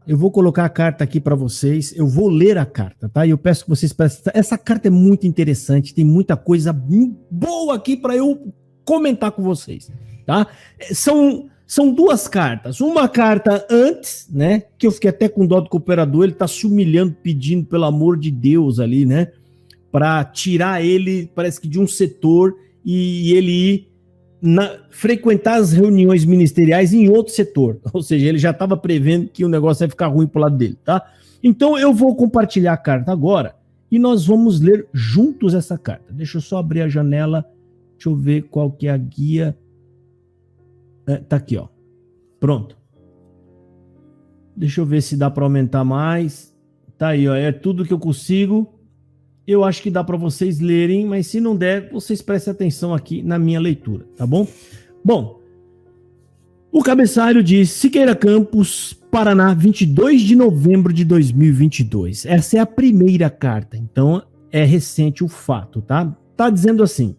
Eu vou colocar a carta aqui para vocês, eu vou ler a carta, tá? E eu peço que vocês prestem. Essa carta é muito interessante, tem muita coisa boa aqui para eu comentar com vocês, tá? São duas cartas. Uma carta antes, né? Que eu fiquei até com dó do cooperador, ele tá se humilhando, pedindo pelo amor de Deus ali, né? Para tirar ele, parece que de um setor e ele ir frequentar as reuniões ministeriais em outro setor. Ou seja, ele já estava prevendo que o negócio ia ficar ruim pro lado dele, tá? Então eu vou compartilhar a carta agora e nós vamos ler juntos essa carta. Deixa eu só abrir a janela, deixa eu ver qual que é a guia. Tá aqui, ó. Pronto. Deixa eu ver se dá para aumentar mais. Tá aí, ó. É tudo que eu consigo. Eu acho que dá para vocês lerem, mas se não der, vocês prestem atenção aqui na minha leitura, tá bom? Bom, o cabeçalho diz Siqueira Campos, Paraná, 22 de novembro de 2022. Essa é a primeira carta, então é recente o fato, tá? Tá dizendo assim: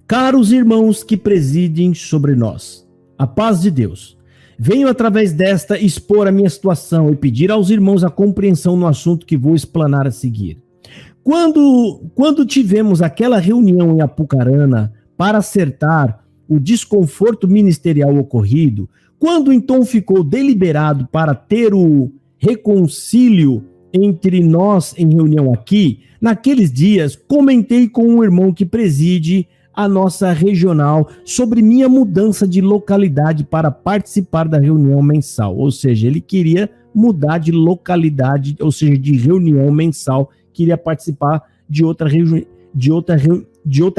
caros irmãos que presidem sobre nós, a paz de Deus. Venho através desta expor a minha situação e pedir aos irmãos a compreensão no assunto que vou explanar a seguir. Quando tivemos aquela reunião em Apucarana para acertar o desconforto ministerial ocorrido, quando então ficou deliberado para ter o reconcílio entre nós em reunião aqui, naqueles dias comentei com um irmão que preside a nossa regional sobre minha mudança de localidade para participar da reunião mensal. Ou seja, ele queria mudar de localidade, ou seja, de reunião mensal, queria participar de outra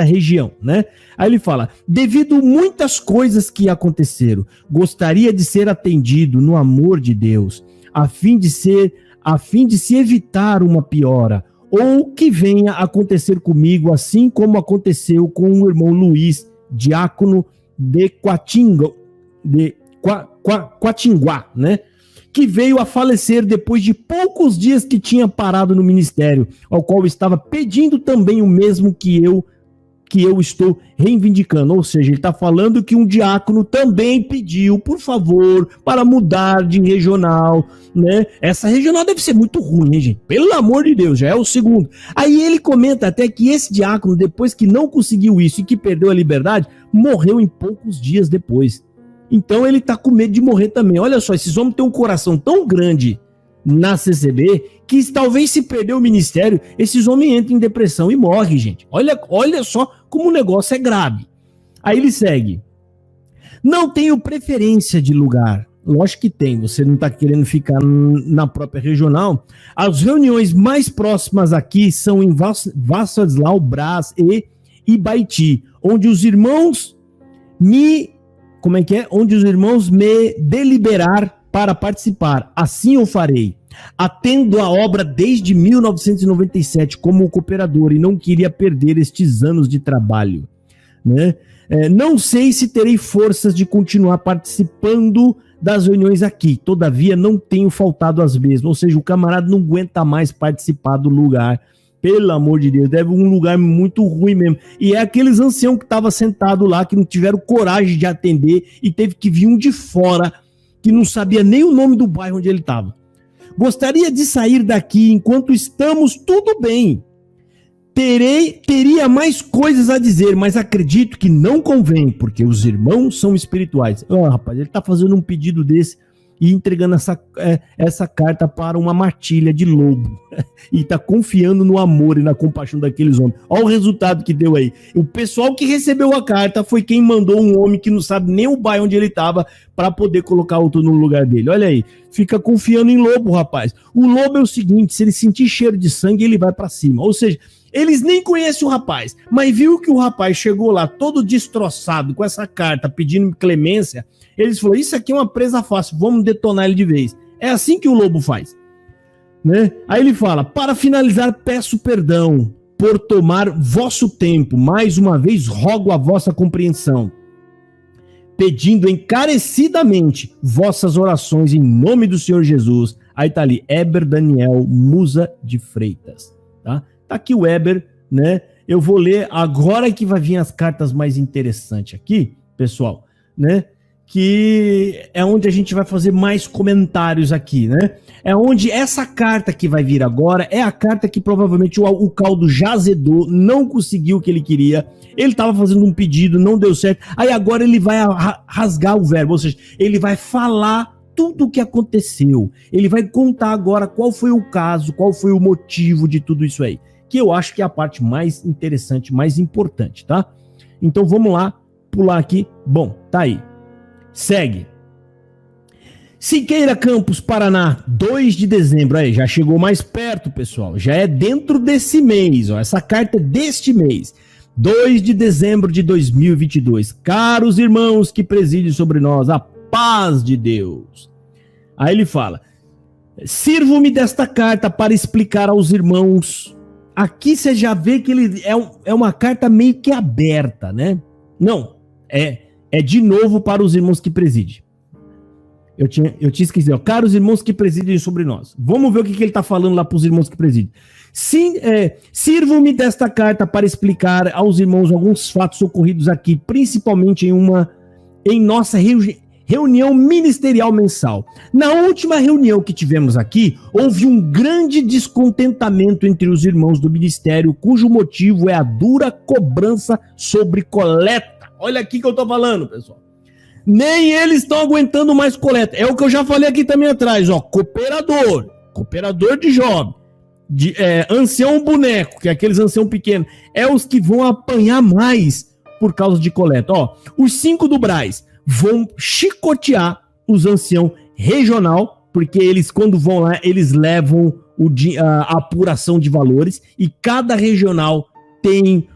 região, né? Aí ele fala: devido muitas coisas que aconteceram, gostaria de ser atendido no amor de Deus, a fim de se evitar uma piora, ou que venha a acontecer comigo, assim como aconteceu com o irmão Luiz, diácono de Quatinguá, né? Que veio a falecer depois de poucos dias que tinha parado no ministério, ao qual estava pedindo também o mesmo que eu estou reivindicando. Ou seja, ele está falando que um diácono também pediu, por favor, para mudar de regional, né? Essa regional deve ser muito ruim, hein, gente? Pelo amor de Deus, já é o segundo. Aí ele comenta até que esse diácono, depois que não conseguiu isso e que perdeu a liberdade, morreu em poucos dias depois. Então ele tá com medo de morrer também. Olha só, esses homens têm um coração tão grande na CCB que talvez se perder o ministério, esses homens entram em depressão e morrem, gente. Olha só como o negócio é grave. Aí ele segue. Não tenho preferência de lugar. Lógico que tem, você não tá querendo ficar na própria regional. As reuniões mais próximas aqui são em Vassodzlau, Brás e Ibaiti, onde os irmãos onde os irmãos me deliberar para participar. Assim eu farei. Atendo a obra desde 1997 como cooperador e não queria perder estes anos de trabalho, né? Não sei se terei forças de continuar participando das reuniões aqui, todavia não tenho faltado às mesmas. Ou seja, o camarada não aguenta mais participar do lugar. Pelo amor de Deus, deve um lugar muito ruim mesmo. E é aqueles anciãos que estavam sentados lá, que não tiveram coragem de atender e teve que vir um de fora, que não sabia nem o nome do bairro onde ele estava. Gostaria de sair daqui enquanto estamos tudo bem. Teria mais coisas a dizer, mas acredito que não convém, porque os irmãos são espirituais. Rapaz, ele está fazendo um pedido desse e entregando essa carta para uma matilha de lobo. E está confiando no amor e na compaixão daqueles homens. Olha o resultado que deu aí. O pessoal que recebeu a carta foi quem mandou um homem que não sabe nem o bairro onde ele estava para poder colocar outro no lugar dele. Olha aí, fica confiando em lobo, rapaz. O lobo é o seguinte, se ele sentir cheiro de sangue, ele vai para cima. Ou seja, eles nem conhecem o rapaz, mas viu que o rapaz chegou lá todo destroçado com essa carta pedindo clemência. Eles falaram, isso aqui é uma presa fácil, vamos detonar ele de vez. É assim que o lobo faz, né? Aí ele fala, para finalizar, peço perdão por tomar vosso tempo. Mais uma vez, rogo a vossa compreensão, pedindo encarecidamente vossas orações em nome do Senhor Jesus. Aí tá ali, Heber Daniel Musa de Freitas, tá? Tá aqui o Heber, né? Eu vou ler agora que vai vir as cartas mais interessantes aqui, pessoal, né? que é onde a gente vai fazer mais comentários aqui, né? É onde essa carta que vai vir agora é a carta que provavelmente o Caldo já azedou, não conseguiu o que ele queria. Ele estava fazendo um pedido, não deu certo. Aí agora ele vai rasgar o verbo, ou seja, ele vai falar tudo o que aconteceu. Ele vai contar agora qual foi o caso, qual foi o motivo de tudo isso aí. Que eu acho que é a parte mais interessante, mais importante, tá? Então vamos lá, pular aqui. Bom, tá aí. Segue. Siqueira Campos, Paraná, 2 de dezembro. Aí, já chegou mais perto, pessoal. Já é dentro desse mês, ó. Essa carta é deste mês. 2 de dezembro de 2022. Caros irmãos que presidem sobre nós, a paz de Deus. Aí ele fala: sirvo-me desta carta para explicar aos irmãos. Aqui você já vê que ele é uma carta meio que aberta, né? Não, é de novo para os irmãos que presidem. Eu tinha esquecido, ó. Caros irmãos que presidem sobre nós. Vamos ver o que ele está falando lá para os irmãos que presidem. Sim, sirvo-me desta carta para explicar aos irmãos alguns fatos ocorridos aqui, principalmente em nossa reunião ministerial mensal. Na última reunião que tivemos aqui, houve um grande descontentamento entre os irmãos do ministério, cujo motivo é a dura cobrança sobre coleta. Olha aqui que eu estou falando, pessoal. Nem eles estão aguentando mais coleta. É o que eu já falei aqui também atrás, ó. Cooperador de jovem, ancião boneco, que é aqueles ancião pequenos, é os que vão apanhar mais por causa de coleta. Ó, os 5 do Brás vão chicotear os ancião regional, porque eles, quando vão lá, eles levam a apuração de valores, e cada regional tem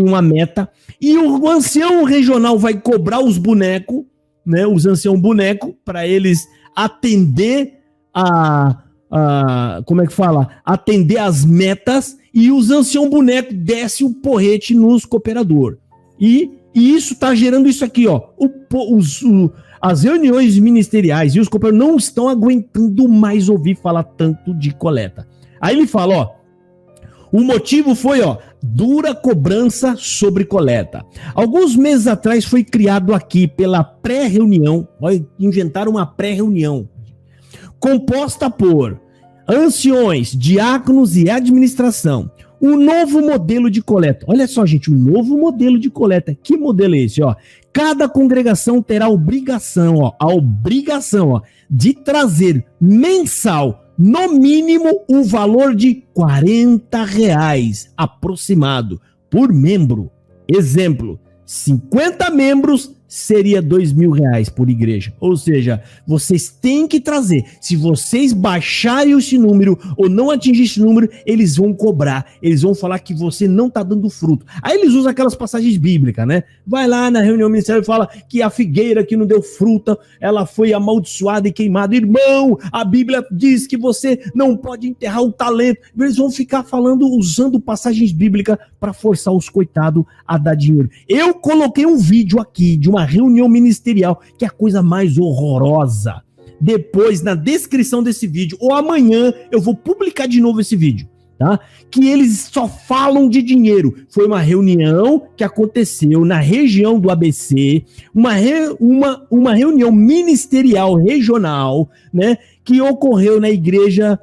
uma meta, e o ancião regional vai cobrar os bonecos, né, os ancião boneco, para eles atender como é que fala? Atender as metas, e os ancião boneco desce o porrete nos cooperador. E isso tá gerando isso aqui, ó. As reuniões ministeriais e os cooperadores não estão aguentando mais ouvir falar tanto de coleta. Aí ele fala, ó, o motivo foi, ó, dura cobrança sobre coleta. Alguns meses atrás foi criado aqui pela pré-reunião, inventaram uma pré-reunião, composta por anciões, diáconos e administração, um novo modelo de coleta. Olha só, gente, um novo modelo de coleta. Que modelo é esse, ó? Cada congregação terá a obrigação de trazer mensal, no mínimo, o valor de R$40 aproximado por membro. Exemplo, 50 membros seria R$2.000 por igreja. Ou seja, vocês têm que trazer. Se vocês baixarem esse número ou não atingir esse número, eles vão cobrar. Eles vão falar que você não está dando fruto. Aí eles usam aquelas passagens bíblicas, né? Vai lá na reunião ministerial e fala que a figueira que não deu fruta, ela foi amaldiçoada e queimada. Irmão, a Bíblia diz que você não pode enterrar o talento. Eles vão ficar falando, usando passagens bíblicas para forçar os coitados a dar dinheiro. Eu coloquei um vídeo aqui de uma reunião ministerial, que é a coisa mais horrorosa. Depois, na descrição desse vídeo, ou amanhã, eu vou publicar de novo esse vídeo, tá? Que eles só falam de dinheiro. Foi uma reunião que aconteceu na região do ABC, uma reunião ministerial regional, né? Que ocorreu na igreja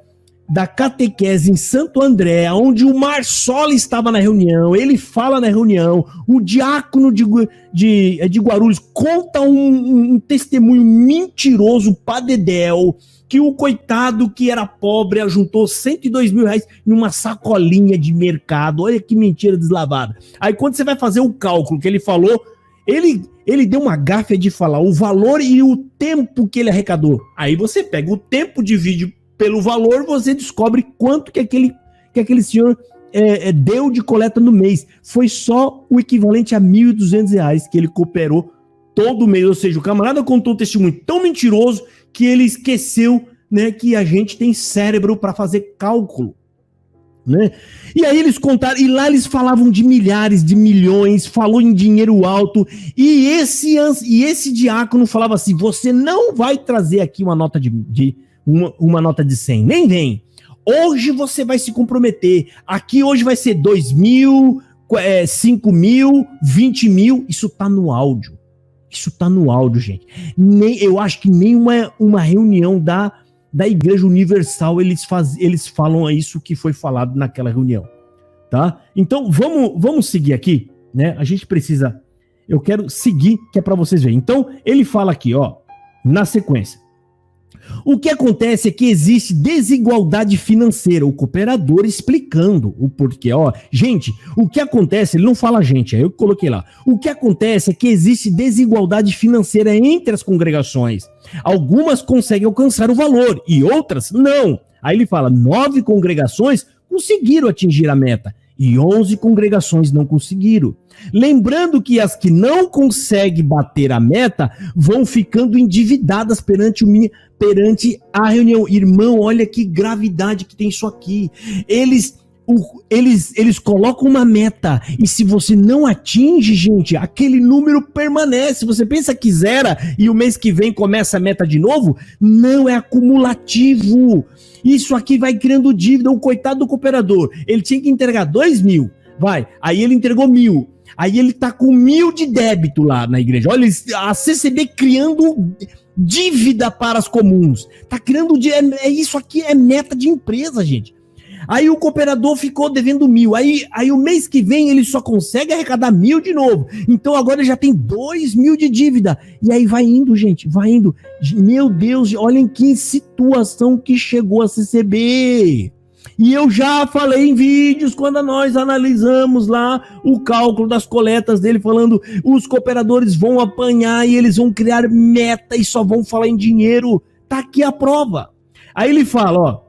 da Catequese em Santo André, onde o Marçoli estava na reunião. Ele fala na reunião, o diácono de Guarulhos conta um testemunho mentiroso pra dedéu, que o coitado que era pobre juntou R$102.000 em uma sacolinha de mercado. Olha que mentira deslavada. Aí quando você vai fazer o cálculo que ele falou, ele deu uma gafe de falar o valor e o tempo que ele arrecadou. Aí você pega o tempo, divide pelo valor, você descobre quanto que aquele senhor deu de coleta no mês. Foi só o equivalente a R$1.200 que ele cooperou todo mês. Ou seja, o camarada contou um testemunho tão mentiroso que ele esqueceu, né, que a gente tem cérebro para fazer cálculo, né? E aí eles contaram, e lá eles falavam de milhares, de milhões, falou em dinheiro alto, e esse diácono falava assim: você não vai trazer aqui uma nota uma nota de 100, nem vem. Hoje você vai se comprometer. Aqui hoje vai ser 2.000, 5.000, 20.000. Isso tá no áudio. Isso tá no áudio, gente. Eu acho que nem uma reunião da Igreja Universal eles falam isso que foi falado naquela reunião, tá? Então, vamos seguir aqui, né? A gente precisa... Eu quero seguir, que é para vocês verem. Então, ele fala aqui, ó, na sequência. O que acontece é que existe desigualdade financeira, o cooperador explicando o porquê. Ó, gente, o que acontece, ele não fala gente, aí eu coloquei lá. O que acontece é que existe desigualdade financeira entre as congregações. Algumas conseguem alcançar o valor e outras não. Aí ele fala, 9 congregações conseguiram atingir a meta e 11 congregações não conseguiram. Lembrando que as que não conseguem bater a meta vão ficando endividadas perante a reunião. Irmão, olha que gravidade que tem isso aqui. Eles colocam uma meta e se você não atinge, gente, aquele número permanece. Você pensa que zera e o mês que vem começa a meta de novo? Não, é acumulativo. Isso aqui vai criando dívida. O coitado do cooperador, ele tinha que entregar 2.000, aí ele entregou 1.000, aí ele tá com 1.000 de débito lá na igreja. Olha, a CCB criando dívida para as comuns, tá criando, isso aqui é meta de empresa, gente. Aí o cooperador ficou devendo 1.000, aí o mês que vem ele só consegue arrecadar 1.000 de novo, então agora ele já tem 2.000 de dívida, e aí vai indo, gente, vai indo. Meu Deus, olhem que situação que chegou a CCB. E eu já falei em vídeos, quando nós analisamos lá o cálculo das coletas dele, falando os cooperadores vão apanhar e eles vão criar meta e só vão falar em dinheiro. Tá aqui a prova. Aí ele fala, ó,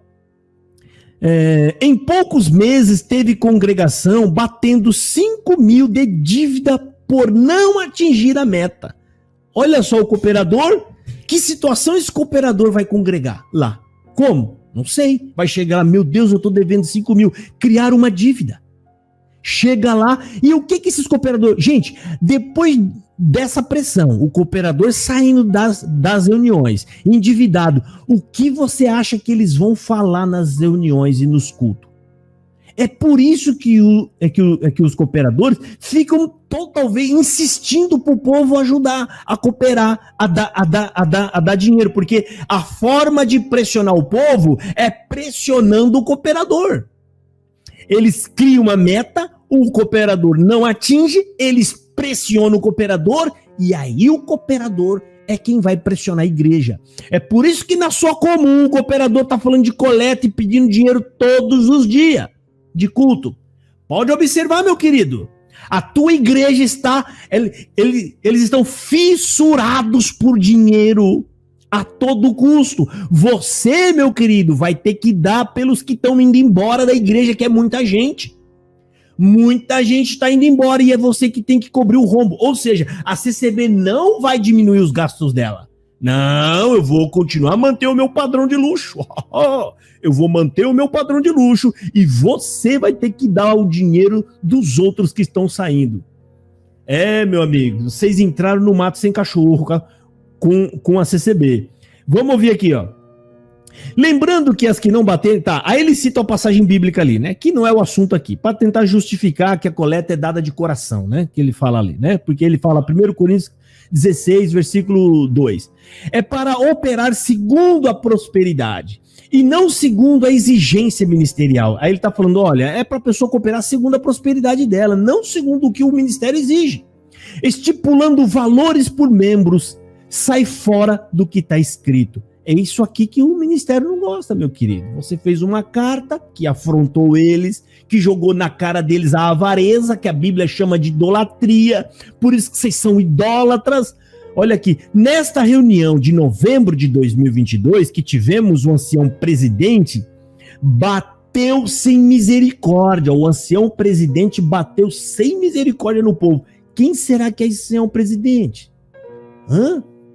em poucos meses teve congregação batendo 5.000 de dívida por não atingir a meta. Olha só o cooperador, que situação esse cooperador vai congregar lá? Como? Não sei. Vai chegar lá, meu Deus, eu tô devendo 5.000. Criar uma dívida. Chega lá, e o que esses cooperadores... Gente, depois dessa pressão, o cooperador saindo das reuniões, endividado, o que você acha que eles vão falar nas reuniões e nos cultos? É por isso que os cooperadores ficam talvez insistindo para o povo ajudar, a cooperar, a dar dinheiro, porque a forma de pressionar o povo é pressionando o cooperador. Eles criam uma meta, o cooperador não atinge, eles pressionam o cooperador e aí o cooperador é quem vai pressionar a igreja. É por isso que na sua comum o cooperador está falando de coleta e pedindo dinheiro todos os dias de culto. Pode observar, meu querido. A tua igreja está... Eles estão fissurados por dinheiro a todo custo. Você, meu querido, vai ter que dar pelos que estão indo embora da igreja, que é muita gente. Muita gente está indo embora e é você que tem que cobrir o rombo. Ou seja, a CCB não vai diminuir os gastos dela. Não, eu vou continuar a manter o meu padrão de luxo. Eu vou manter o meu padrão de luxo e você vai ter que dar o dinheiro dos outros que estão saindo. Meu amigo, vocês entraram no mato sem cachorro com a CCB. Vamos ouvir aqui, ó. Lembrando que as que não baterem... Tá, aí ele cita a passagem bíblica ali, né? Que não é o assunto aqui. Para tentar justificar que a coleta é dada de coração, né? Que ele fala ali, né? Porque ele fala 1 Coríntios 16, versículo 2. É para operar segundo a prosperidade e não segundo a exigência ministerial. Aí ele tá falando, olha, é para a pessoa cooperar segundo a prosperidade dela, não segundo o que o ministério exige. Estipulando valores por membros, sai fora do que está escrito. É isso aqui que o ministério não gosta, meu querido. Você fez uma carta que afrontou eles, que jogou na cara deles a avareza, que a Bíblia chama de idolatria, por isso que vocês são idólatras. Olha aqui, nesta reunião de novembro de 2022, que tivemos o ancião presidente, bateu sem misericórdia. O ancião presidente bateu sem misericórdia no povo. Quem será que é esse ancião presidente?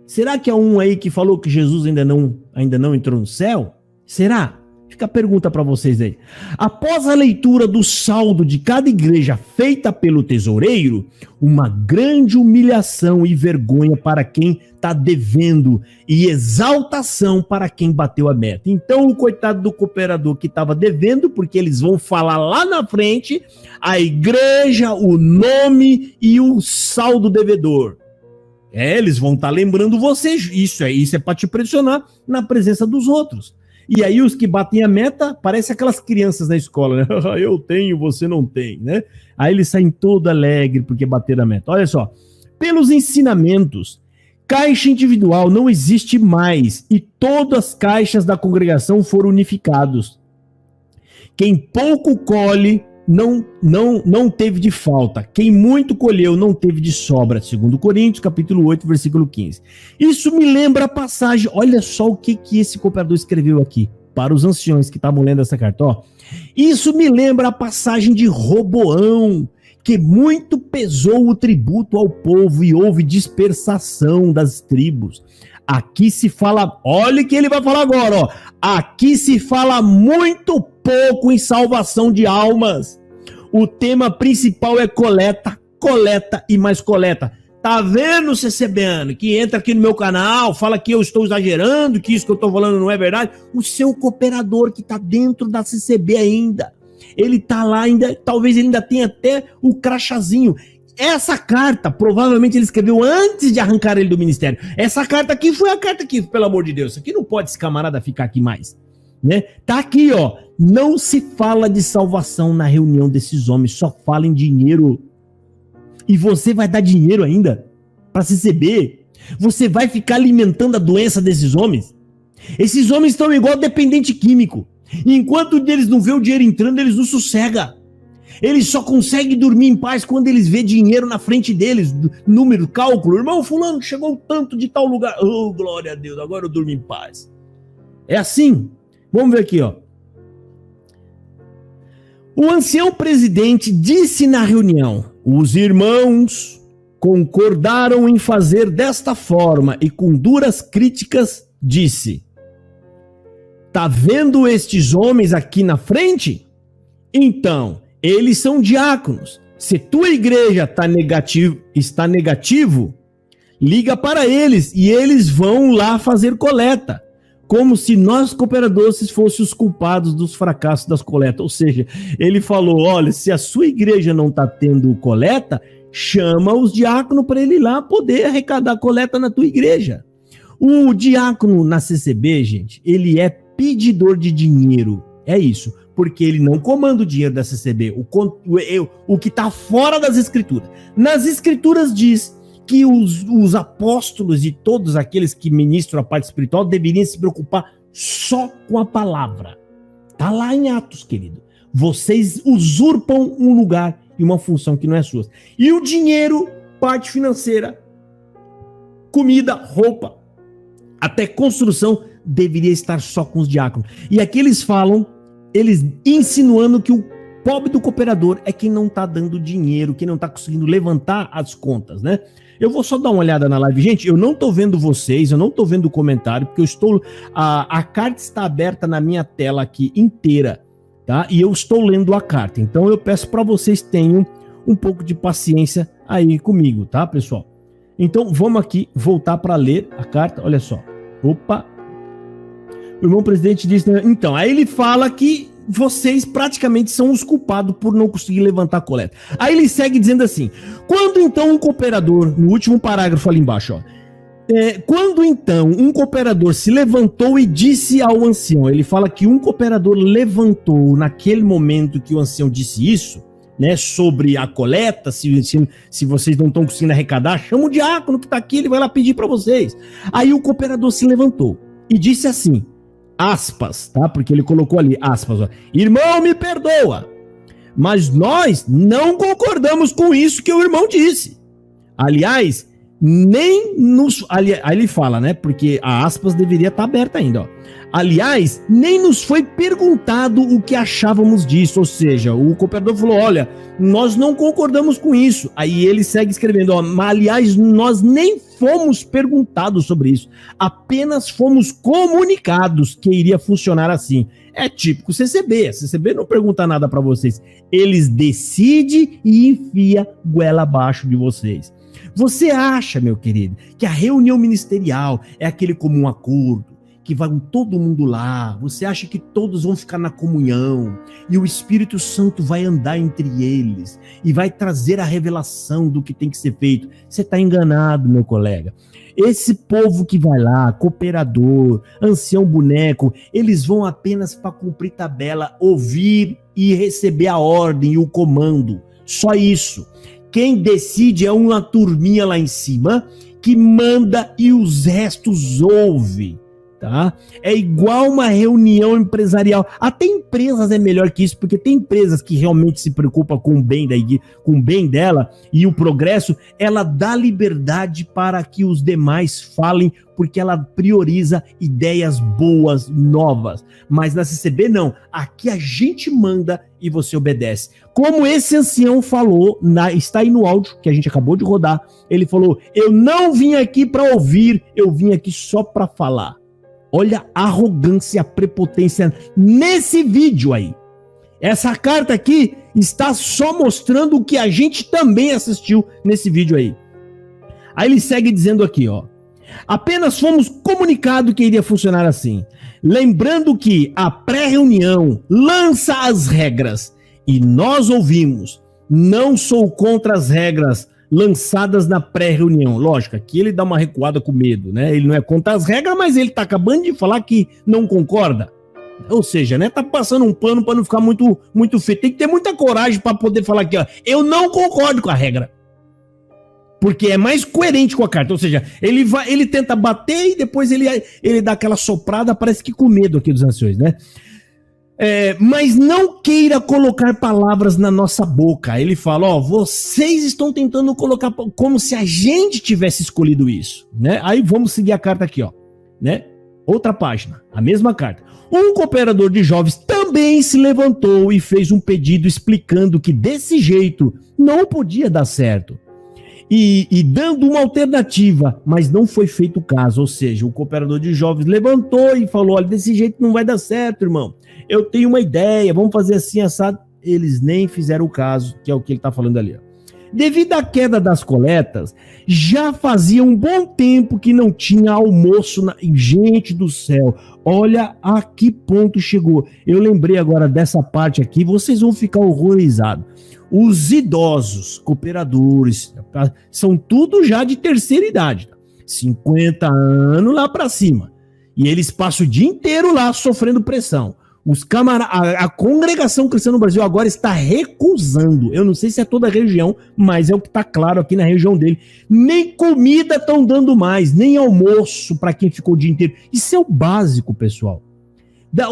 Será que é um aí que falou que Jesus ainda não entrou no céu? Será? Fica a pergunta para vocês aí. Após a leitura do saldo de cada igreja feita pelo tesoureiro, uma grande humilhação e vergonha para quem está devendo e exaltação para quem bateu a meta. Então o coitado do cooperador que estava devendo, porque eles vão falar lá na frente, a igreja, o nome e o saldo devedor. Eles vão estar lembrando você. Isso é para te pressionar na presença dos outros. E aí os que batem a meta, parece aquelas crianças na escola, né? Eu tenho, você não tem, né? Aí eles saem todo alegre porque bateram a meta. Olha só, pelos ensinamentos, caixa individual não existe mais e todas as caixas da congregação foram unificados. Quem pouco colhe não teve de falta. Quem muito colheu não teve de sobra. 2 Coríntios, capítulo 8, versículo 15. Isso me lembra a passagem. Olha só o que esse cooperador escreveu aqui para os anciões que estavam lendo essa carta. Ó, isso me lembra a passagem de Roboão, que muito pesou o tributo ao povo e houve dispersação das tribos. Aqui se fala, olha o que ele vai falar agora, ó. Aqui se fala muito pouco em salvação de almas. O tema principal é coleta, coleta e mais coleta. Tá vendo, CCBano, que entra aqui no meu canal, fala que eu estou exagerando, que isso que eu estou falando não é verdade? O seu cooperador que tá dentro da CCB ainda, ele tá lá ainda, talvez ele ainda tenha até o crachazinho. Essa carta, provavelmente ele escreveu antes de arrancar ele do ministério. Essa carta aqui foi a carta que, pelo amor de Deus, isso aqui não pode esse camarada ficar aqui mais, né? Tá aqui, ó. Não se fala de salvação na reunião desses homens, só fala em dinheiro. E você vai dar dinheiro ainda para CCB? Você vai ficar alimentando a doença desses homens? Esses homens estão igual dependente químico. Enquanto eles não vê o dinheiro entrando, eles não sossegam. Eles só conseguem dormir em paz quando eles vê dinheiro na frente deles, número, cálculo. Irmão fulano, chegou tanto de tal lugar. Oh, glória a Deus, agora eu durmo em paz. É assim. Vamos ver aqui, ó. O ancião presidente disse na reunião: os irmãos concordaram em fazer desta forma e com duras críticas disse: tá vendo estes homens aqui na frente? Então, eles são diáconos. Se tua igreja está negativo, liga para eles e eles vão lá fazer coleta. Como se nós cooperadores fôssemos os culpados dos fracassos das coletas. Ou seja, ele falou, olha, se a sua igreja não está tendo coleta, chama os diáconos para ele ir lá poder arrecadar coleta na tua igreja. O diácono na CCB, gente, ele é pedidor de dinheiro. É isso. Porque ele não comanda o dinheiro da CCB. O que está fora das escrituras. Nas escrituras diz que os apóstolos e todos aqueles que ministram a parte espiritual deveriam se preocupar só com a palavra. Está lá em Atos, querido. Vocês usurpam um lugar e uma função que não é sua. E o dinheiro, parte financeira, comida, roupa, até construção, deveria estar só com os diáconos. E aqui eles falam, eles insinuando que o pobre do cooperador é quem não está dando dinheiro, quem não está conseguindo levantar as contas, né? Eu vou só dar uma olhada na live. Gente, eu não estou vendo vocês, eu não estou vendo o comentário, porque eu estou... A carta está aberta na minha tela aqui inteira, tá? E eu estou lendo a carta. Então eu peço para vocês tenham um pouco de paciência aí comigo, tá, pessoal? Então vamos aqui voltar para ler a carta. Olha só. Opa! O irmão presidente disse... Então, aí ele fala que vocês praticamente são os culpados por não conseguir levantar a coleta. Aí ele segue dizendo assim, quando então um cooperador, no último parágrafo ali embaixo, ó, quando então um cooperador se levantou e disse ao ancião, ele fala que um cooperador levantou naquele momento que o ancião disse isso, né, sobre a coleta, se vocês não estão conseguindo arrecadar, chama o diácono que está aqui, ele vai lá pedir para vocês. Aí o cooperador se levantou e disse assim, aspas, tá? Porque ele colocou ali, aspas, ó. Irmão, me perdoa, mas nós não concordamos com isso que o irmão disse. Aliás, nem nos... Aí ele fala, né? Porque a aspas deveria estar aberta ainda, ó. Aliás, nem nos foi perguntado o que achávamos disso. Ou seja, o cooperador falou, olha, nós não concordamos com isso. Aí ele segue escrevendo, ó, mas aliás, nós nem fomos perguntados sobre isso. Apenas fomos comunicados que iria funcionar assim. É típico CCB. A CCB não pergunta nada para vocês. Eles decidem e enfia goela abaixo de vocês. Você acha, meu querido, que a reunião ministerial é aquele comum acordo, que vai todo mundo lá, você acha que todos vão ficar na comunhão, e o Espírito Santo vai andar entre eles, e vai trazer a revelação do que tem que ser feito. Você está enganado, meu colega. Esse povo que vai lá, cooperador, ancião boneco, eles vão apenas para cumprir tabela, ouvir e receber a ordem e o comando. Só isso. Quem decide é uma turminha lá em cima que manda e os restos ouvem, tá? É igual uma reunião empresarial. Até empresas é melhor que isso, porque tem empresas que realmente se preocupam com o bem dela e o progresso, ela dá liberdade para que os demais falem, porque ela prioriza ideias boas, novas. Mas na CCB não, aqui a gente manda e você obedece. Como esse ancião falou, está aí no áudio que a gente acabou de rodar, ele falou: eu não vim aqui para ouvir, eu vim aqui só para falar. Olha a arrogância, a prepotência nesse vídeo aí. Essa carta aqui está só mostrando o que a gente também assistiu nesse vídeo aí. Aí ele segue dizendo aqui, ó: apenas fomos comunicados que iria funcionar assim. Lembrando que a pré-reunião lança as regras e nós ouvimos. Não sou contra as regras lançadas na pré-reunião. Lógico, aqui ele dá uma recuada com medo, né? Ele não é contra as regras, mas ele tá acabando de falar que não concorda. Ou seja, né? Tá passando um pano para não ficar muito feio. Tem que ter muita coragem para poder falar aqui, ó: eu não concordo com a regra. Porque é mais coerente com a carta. Ou seja, ele tenta bater e depois ele dá aquela soprada, parece que com medo aqui dos anciões, né? Mas não queira colocar palavras na nossa boca. Ele fala: ó, vocês estão tentando colocar como se a gente tivesse escolhido isso, né? Aí vamos seguir a carta aqui, ó, né? Outra página, a mesma carta. Um cooperador de jovens também se levantou e fez um pedido explicando que desse jeito não podia dar certo. E dando uma alternativa, mas não foi feito o caso. Ou seja, o cooperador de jovens levantou e falou: olha, desse jeito não vai dar certo, irmão. Eu tenho uma ideia, vamos fazer assim, assado. Eles nem fizeram o caso, que é o que ele está falando ali, ó. Devido à queda das coletas, já fazia um bom tempo que não tinha almoço. Gente do céu, olha a que ponto chegou. Eu lembrei agora dessa parte aqui, vocês vão ficar horrorizados. Os idosos, cooperadores, são tudo já de terceira idade, 50 anos lá para cima. E eles passam o dia inteiro lá sofrendo pressão. A congregação cristã no Brasil agora está recusando. Eu não sei se é toda a região, mas é o que está claro aqui na região dele. Nem comida estão dando mais, nem almoço para quem ficou o dia inteiro. Isso é o básico, pessoal.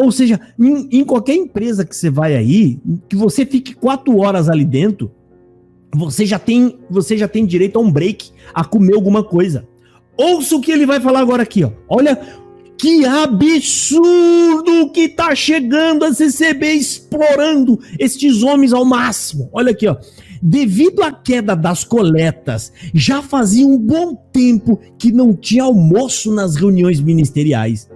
Ou seja, em qualquer empresa que você vai aí, que você fique 4 horas ali dentro, você já tem direito a um break, a comer alguma coisa. Ouça o que ele vai falar agora aqui, ó. Olha que absurdo que tá chegando a CCB, explorando estes homens ao máximo. Olha aqui, ó. Devido à queda das coletas, já fazia um bom tempo que não tinha almoço nas reuniões ministeriais.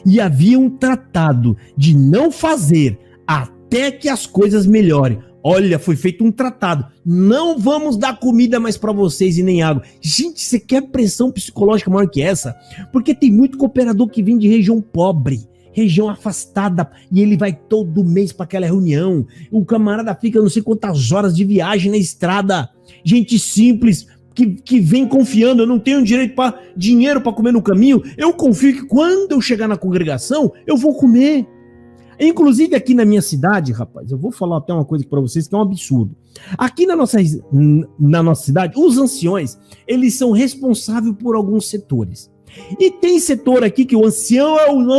E haviam tratado de não fazer até que as coisas melhorem. Olha, foi feito um tratado. Não vamos dar comida mais para vocês e nem água. Gente, você quer pressão psicológica maior que essa? Porque tem muito cooperador que vem de região pobre, região afastada, e ele vai todo mês para aquela reunião. O camarada fica não sei quantas horas de viagem na estrada. Gente simples, que vem confiando: eu não tenho dinheiro para comer no caminho, eu confio que quando eu chegar na congregação, eu vou comer. Inclusive aqui na minha cidade, rapaz, eu vou falar até uma coisa para vocês que é um absurdo. Aqui na nossa cidade, os anciões, eles são responsáveis por alguns setores. E tem setor aqui que o ancião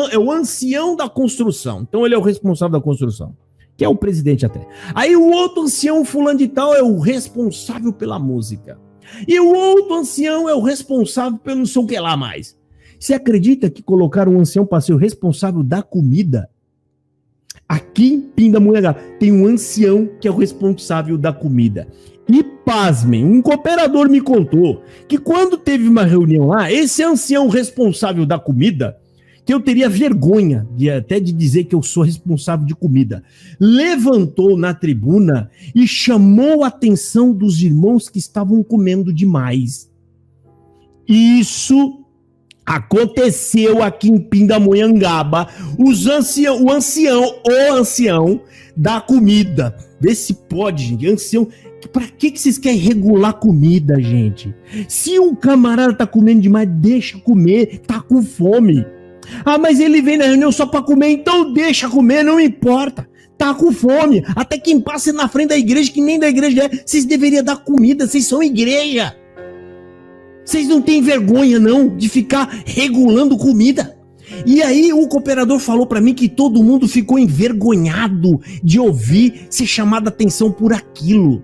é o ancião da construção. Então ele é o responsável da construção, que é o presidente até. Aí o outro ancião fulano de tal é o responsável pela música. E o outro ancião é o responsável pelo não sei o que lá mais. Você acredita que colocaram um ancião para ser o responsável da comida? Aqui em Pindamonhangaba tem um ancião que é o responsável da comida. E pasmem, um cooperador me contou que quando teve uma reunião lá, esse ancião responsável da comida, que eu teria vergonha até de dizer que eu sou responsável de comida, levantou na tribuna e chamou a atenção dos irmãos que estavam comendo demais. Isso Aconteceu aqui em Pindamonhangaba, o ancião da comida. Vê se pode, gente. Ancião, pra que vocês querem regular comida, gente? Se um camarada tá comendo demais, deixa comer, tá com fome. Ah, mas ele vem na reunião só pra comer, então deixa comer, não importa. Tá com fome. Até quem passa na frente da igreja, que nem da igreja é, vocês deveriam dar comida, vocês são igreja. Vocês não têm vergonha, não, de ficar regulando comida. E aí o cooperador falou pra mim que todo mundo ficou envergonhado de ouvir ser chamado a atenção por aquilo.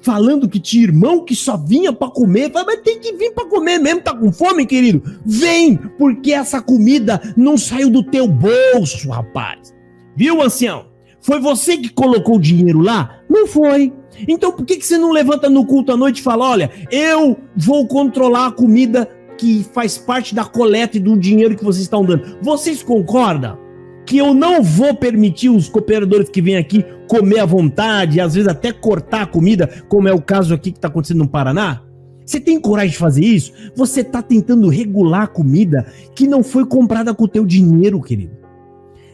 Falando que tinha irmão que só vinha pra comer. Mas tem que vir pra comer mesmo, tá com fome, querido? Vem, porque essa comida não saiu do teu bolso, rapaz. Viu, ancião? Foi você que colocou o dinheiro lá? Não foi. Então por que você não levanta no culto à noite e fala, olha, eu vou controlar a comida que faz parte da coleta e do dinheiro que vocês estão dando. Vocês concordam que eu não vou permitir os cooperadores que vêm aqui comer à vontade, às vezes até cortar a comida, como é o caso aqui que está acontecendo no Paraná? Você tem coragem de fazer isso? Você está tentando regular a comida que não foi comprada com o teu dinheiro, querido.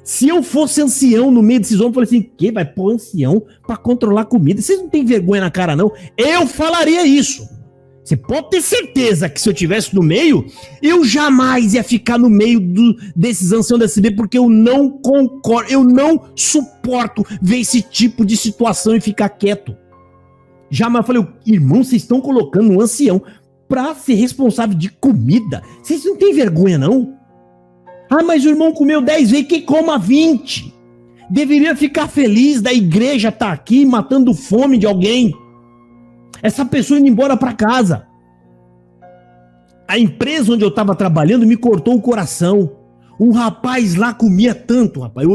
Se eu fosse ancião no meio desses homens, eu falei assim, que vai pôr ancião para controlar a comida? Vocês não têm vergonha na cara, não? Eu falaria isso. Você pode ter certeza que se eu estivesse no meio, eu jamais ia ficar no meio desses anciãos da SB, porque eu não concordo, eu não suporto ver esse tipo de situação e ficar quieto. Jamais. Eu falei, irmão, vocês estão colocando um ancião para ser responsável de comida? Vocês não têm vergonha, não? Ah, mas o irmão comeu 10 vezes, que coma 20. Deveria ficar feliz da igreja estar aqui matando fome de alguém. Essa pessoa indo embora para casa. A empresa onde eu estava trabalhando me cortou o coração. Um rapaz lá comia tanto, rapaz.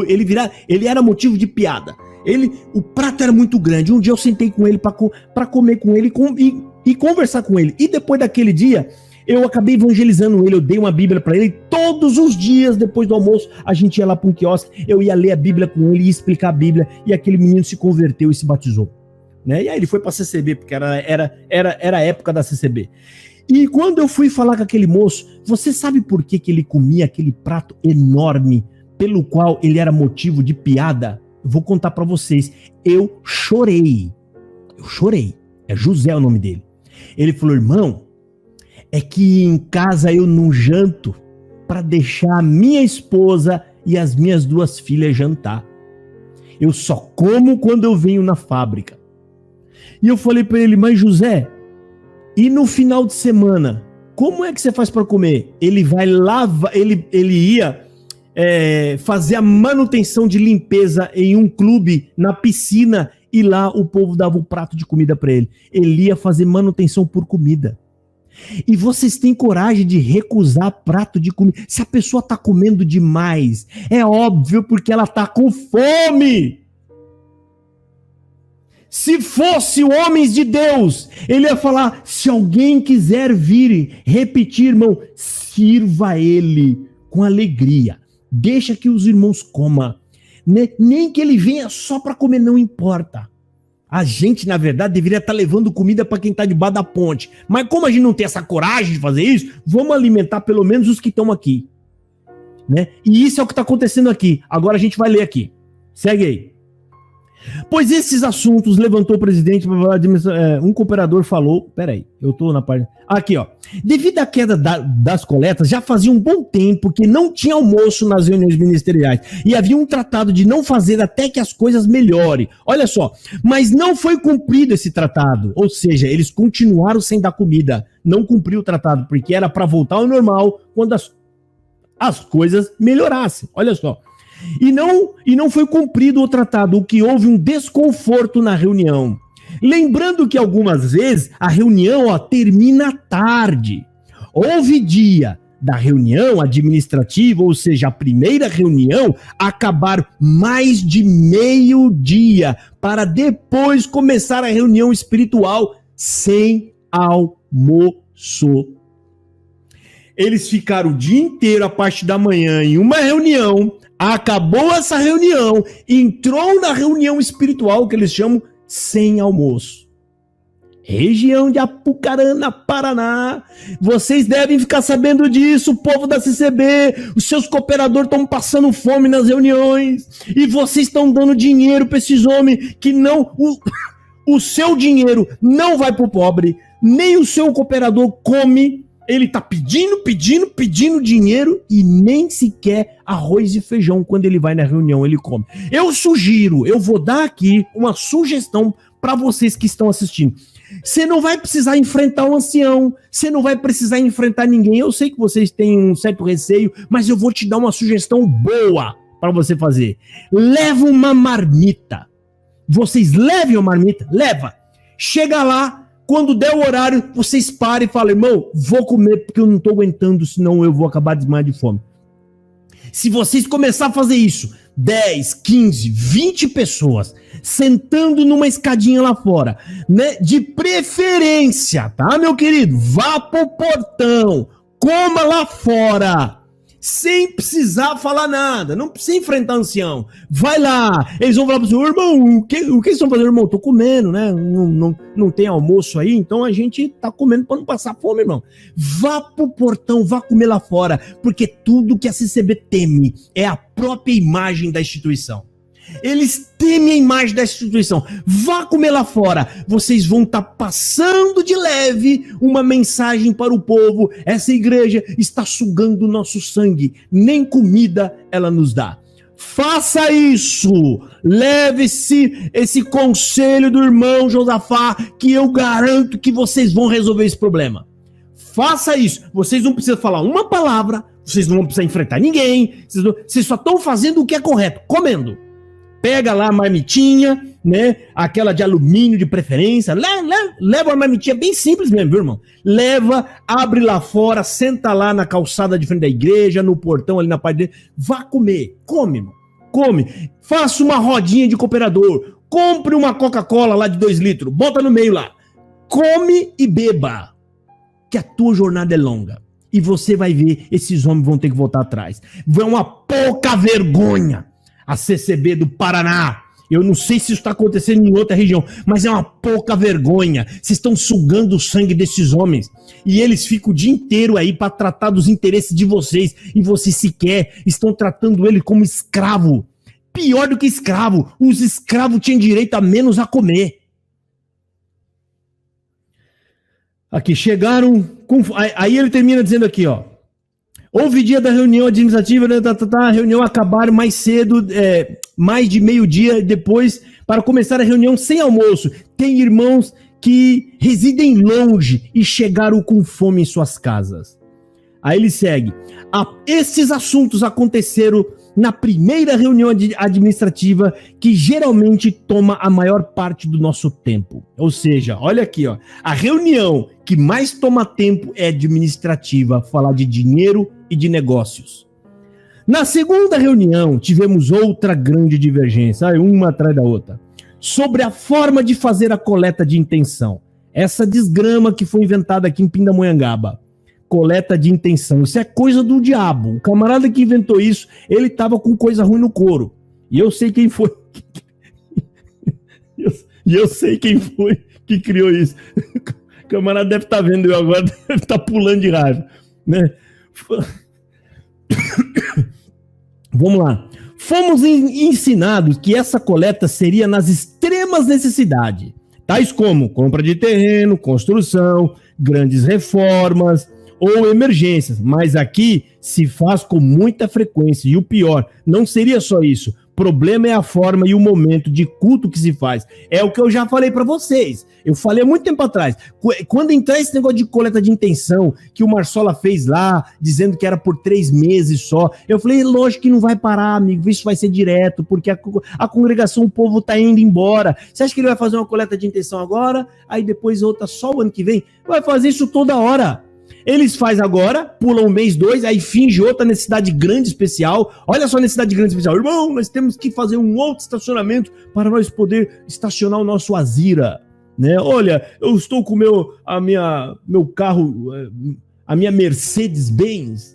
Ele era motivo de piada. O prato era muito grande. Um dia eu sentei com ele para comer com ele e conversar com ele. E depois daquele dia, eu acabei evangelizando ele. Eu dei uma Bíblia para ele. Todos os dias, depois do almoço, a gente ia lá para um quiosque. Eu ia ler a Bíblia com ele e explicar a Bíblia. E aquele menino se converteu e se batizou. Né? E aí ele foi para a CCB, porque era a época da CCB. E quando eu fui falar com aquele moço, você sabe por que ele comia aquele prato enorme, pelo qual ele era motivo de piada? Eu vou contar para vocês. Eu chorei. É José o nome dele. Ele falou, irmão, é que em casa eu não janto para deixar a minha esposa e as minhas 2 filhas jantar. Eu só como quando eu venho na fábrica. E eu falei para ele, mas José, e no final de semana, como é que você faz para comer? Ele vai lavar, ele ia fazer a manutenção de limpeza em um clube, na piscina, e lá o povo dava um prato de comida para ele. Ele ia fazer manutenção por comida. E vocês têm coragem de recusar prato de comida? Se a pessoa tá comendo demais, é óbvio porque ela tá com fome. Se fosse homens de Deus, ele ia falar, se alguém quiser vir repetir, irmão, sirva ele com alegria. Deixa que os irmãos comam. Nem que ele venha só para comer, não importa. A gente, na verdade, deveria estar levando comida para quem está debaixo da ponte. Mas como a gente não tem essa coragem de fazer isso, vamos alimentar pelo menos os que estão aqui. Né? E isso é o que está acontecendo aqui. Agora a gente vai ler aqui. Segue aí. Pois esses assuntos levantou o presidente, um cooperador falou, peraí, eu tô na parte, aqui ó, devido à queda das coletas, já fazia um bom tempo que não tinha almoço nas reuniões ministeriais, e havia um tratado de não fazer até que as coisas melhorem, olha só, mas não foi cumprido esse tratado, ou seja, eles continuaram sem dar comida, não cumpriu o tratado, porque era para voltar ao normal quando as coisas melhorassem, olha só. E não foi cumprido o tratado, o que houve um desconforto na reunião. Lembrando que algumas vezes a reunião termina tarde. Houve dia da reunião administrativa, ou seja, a primeira reunião, acabar mais de meio-dia, para depois começar a reunião espiritual sem almoço. Eles ficaram o dia inteiro, a parte da manhã, em uma reunião. Acabou essa reunião, entrou na reunião espiritual, que eles chamam sem almoço. região de Apucarana, Paraná. Vocês devem ficar sabendo disso, povo da CCB. Os seus cooperadores estão passando fome nas reuniões e vocês estão dando dinheiro para esses homens que não... O seu dinheiro não vai pro pobre, nem o seu cooperador come. Ele tá pedindo dinheiro e nem sequer arroz e feijão quando ele vai na reunião ele come. Eu vou dar aqui uma sugestão para vocês que estão assistindo. Você não vai precisar enfrentar um ancião, você não vai precisar enfrentar ninguém. Eu sei que vocês têm um certo receio, mas eu vou te dar uma sugestão boa para você fazer. Leva uma marmita. Vocês levem uma marmita, leva. Chega lá. Quando der o horário, vocês parem e falam, irmão, vou comer porque eu não tô aguentando, senão eu vou acabar desmaiando de fome. Se vocês começarem a fazer isso, 10, 15, 20 pessoas sentando numa escadinha lá fora, né? De preferência, tá, meu querido? Vá pro portão, coma lá fora, sem precisar falar nada, não precisa enfrentar ancião. Vai lá, eles vão falar pro senhor, irmão, o que eles estão fazendo, irmão? Tô comendo, né? Não tem almoço aí, então a gente tá comendo pra não passar fome, irmão. Vá pro portão, vá comer lá fora, porque tudo que a CCB teme é a própria imagem da instituição. Eles temem a imagem da instituição. Vá comer lá fora. Vocês vão estar passando de leve uma mensagem para o povo. Essa igreja está sugando o nosso sangue. Nem comida ela nos dá. Faça isso. Leve-se esse conselho do irmão Josafá, que eu garanto que vocês vão resolver esse problema. Faça isso. Vocês não precisam falar uma palavra. Vocês não vão precisar enfrentar ninguém. Vocês só estão fazendo o que é correto. Comendo. Pega lá a marmitinha, né? Aquela de alumínio de preferência. Leva uma marmitinha bem simples mesmo, viu, irmão? Leva, abre lá fora, senta lá na calçada de frente da igreja, no portão ali na parte dele. Vá comer. Come, irmão. Come. Faça uma rodinha de cooperador. Compre uma Coca-Cola lá de 2 litros. Bota no meio lá. Come e beba. Que a tua jornada é longa. E você vai ver, esses homens vão ter que voltar atrás. É uma pouca vergonha. A CCB do Paraná, eu não sei se isso está acontecendo em outra região, mas é uma pouca vergonha. Vocês estão sugando o sangue desses homens e eles ficam o dia inteiro aí para tratar dos interesses de vocês e vocês sequer estão tratando ele como escravo. Pior do que escravo, os escravos tinham direito a menos a comer. Aqui, chegaram, aí ele termina dizendo aqui, ó. Houve dia da reunião administrativa, a reunião acabaram mais cedo, mais de meio-dia depois, para começar a reunião sem almoço. Tem irmãos que residem longe e chegaram com fome em suas casas. Aí ele segue. Esses assuntos aconteceram na primeira reunião administrativa, que geralmente toma a maior parte do nosso tempo. Ou seja, olha aqui, ó, a reunião que mais toma tempo é administrativa, falar de dinheiro e de negócios. Na segunda reunião, tivemos outra grande divergência, uma atrás da outra, sobre a forma de fazer a coleta de intenção. Essa desgrama que foi inventada aqui em Pindamonhangaba. Coleta de intenção. Isso é coisa do diabo. O camarada que inventou isso, ele tava com coisa ruim no couro. E eu sei quem foi. E eu sei quem foi que criou isso. O camarada deve estar vendo eu agora, deve estar pulando de raiva, né? Vamos lá. Fomos ensinados que essa coleta seria nas extremas necessidades, tais como compra de terreno, construção, grandes reformas ou emergências, mas aqui se faz com muita frequência e o pior, não seria só isso, o problema é a forma e o momento de culto que se faz. É o que eu já falei para vocês. Eu falei há muito tempo atrás. Quando entrar esse negócio de coleta de intenção, que o Marsola fez lá, dizendo que era por 3 meses só, eu falei, lógico que não vai parar, amigo, isso vai ser direto, porque a congregação, o povo tá indo embora. Você acha que ele vai fazer uma coleta de intenção agora, aí depois outra só o ano que vem? Vai fazer isso toda hora. Eles fazem agora, pulam 1 mês, 2, aí finge outra necessidade grande especial. Olha só a necessidade grande especial. Irmão, nós temos que fazer um outro estacionamento para nós poder estacionar o nosso Azira. Né? Olha, eu estou com meu carro, a minha Mercedes-Benz,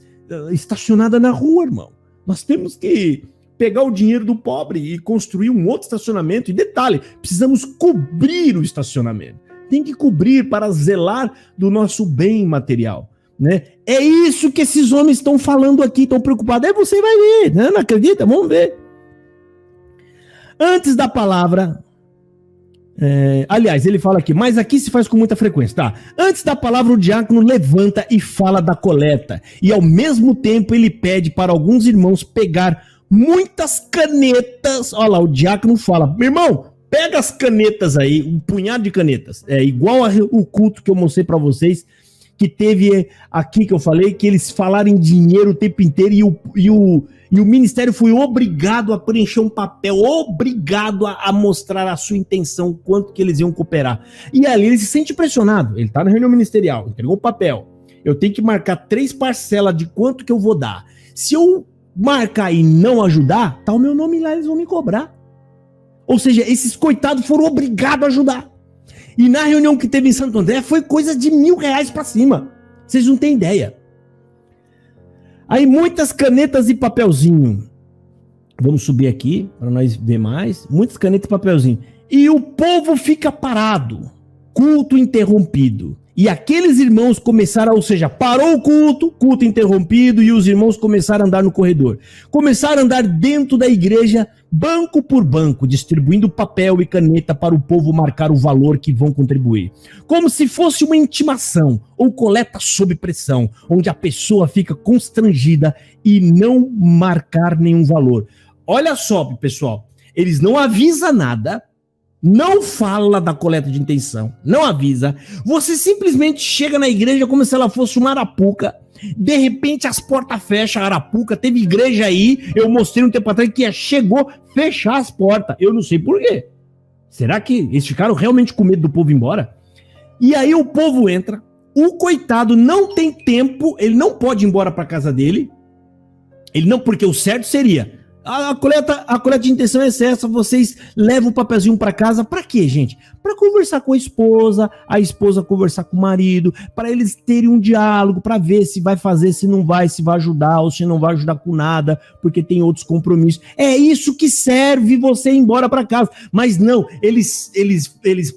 estacionada na rua, irmão. Nós temos que pegar o dinheiro do pobre e construir um outro estacionamento. E detalhe, precisamos cobrir o estacionamento. tem que cobrir para zelar do nosso bem material, né? É isso que esses homens estão falando aqui, estão preocupados. Aí você vai ver, né? Não acredita? Vamos ver. Antes da palavra... aliás, ele fala aqui, mas aqui se faz com muita frequência, tá? Antes da palavra, o diácono levanta e fala da coleta. E ao mesmo tempo ele pede para alguns irmãos pegar muitas canetas. Olha lá, o diácono fala, meu irmão, pega as canetas aí, um punhado de canetas. É igual o culto que eu mostrei para vocês, que teve aqui que eu falei, que eles falaram em dinheiro o tempo inteiro e o ministério foi obrigado a preencher um papel, obrigado a mostrar a sua intenção, quanto que eles iam cooperar. E ali ele se sente pressionado, ele tá na reunião ministerial, entregou o papel, eu tenho que marcar 3 parcelas de quanto que eu vou dar. Se eu marcar e não ajudar, tá o meu nome lá, eles vão me cobrar. Ou seja, esses coitados foram obrigados a ajudar. E na reunião que teve em Santo André, foi coisa de R$1.000 pra cima. Vocês não têm ideia. Aí muitas canetas e papelzinho. Vamos subir aqui, para nós ver mais. Muitas canetas e papelzinho. E o povo fica parado. Culto interrompido. E aqueles irmãos começaram, ou seja, parou o culto interrompido, e os irmãos começaram a andar no corredor. Começaram a andar dentro da igreja, banco por banco, distribuindo papel e caneta para o povo marcar o valor que vão contribuir. Como se fosse uma intimação ou coleta sob pressão, onde a pessoa fica constrangida e não marcar nenhum valor. Olha só, pessoal, eles não avisam nada, não fala da coleta de intenção, não avisa. Você simplesmente chega na igreja como se ela fosse uma arapuca. De repente as portas fecham, a arapuca. Teve igreja aí, eu mostrei um tempo atrás que chegou fechar as portas. Eu não sei por quê. Será que eles ficaram realmente com medo do povo ir embora? E aí o povo entra, o coitado não tem tempo, ele não pode ir embora para casa dele. Ele não, porque o certo seria... A coleta de intenção é essa, vocês levam o papelzinho para casa, para quê, gente? Para conversar com a esposa conversar com o marido, para eles terem um diálogo, para ver se vai fazer, se não vai, se vai ajudar ou se não vai ajudar com nada, porque tem outros compromissos. É isso que serve você ir embora para casa. Mas não, eles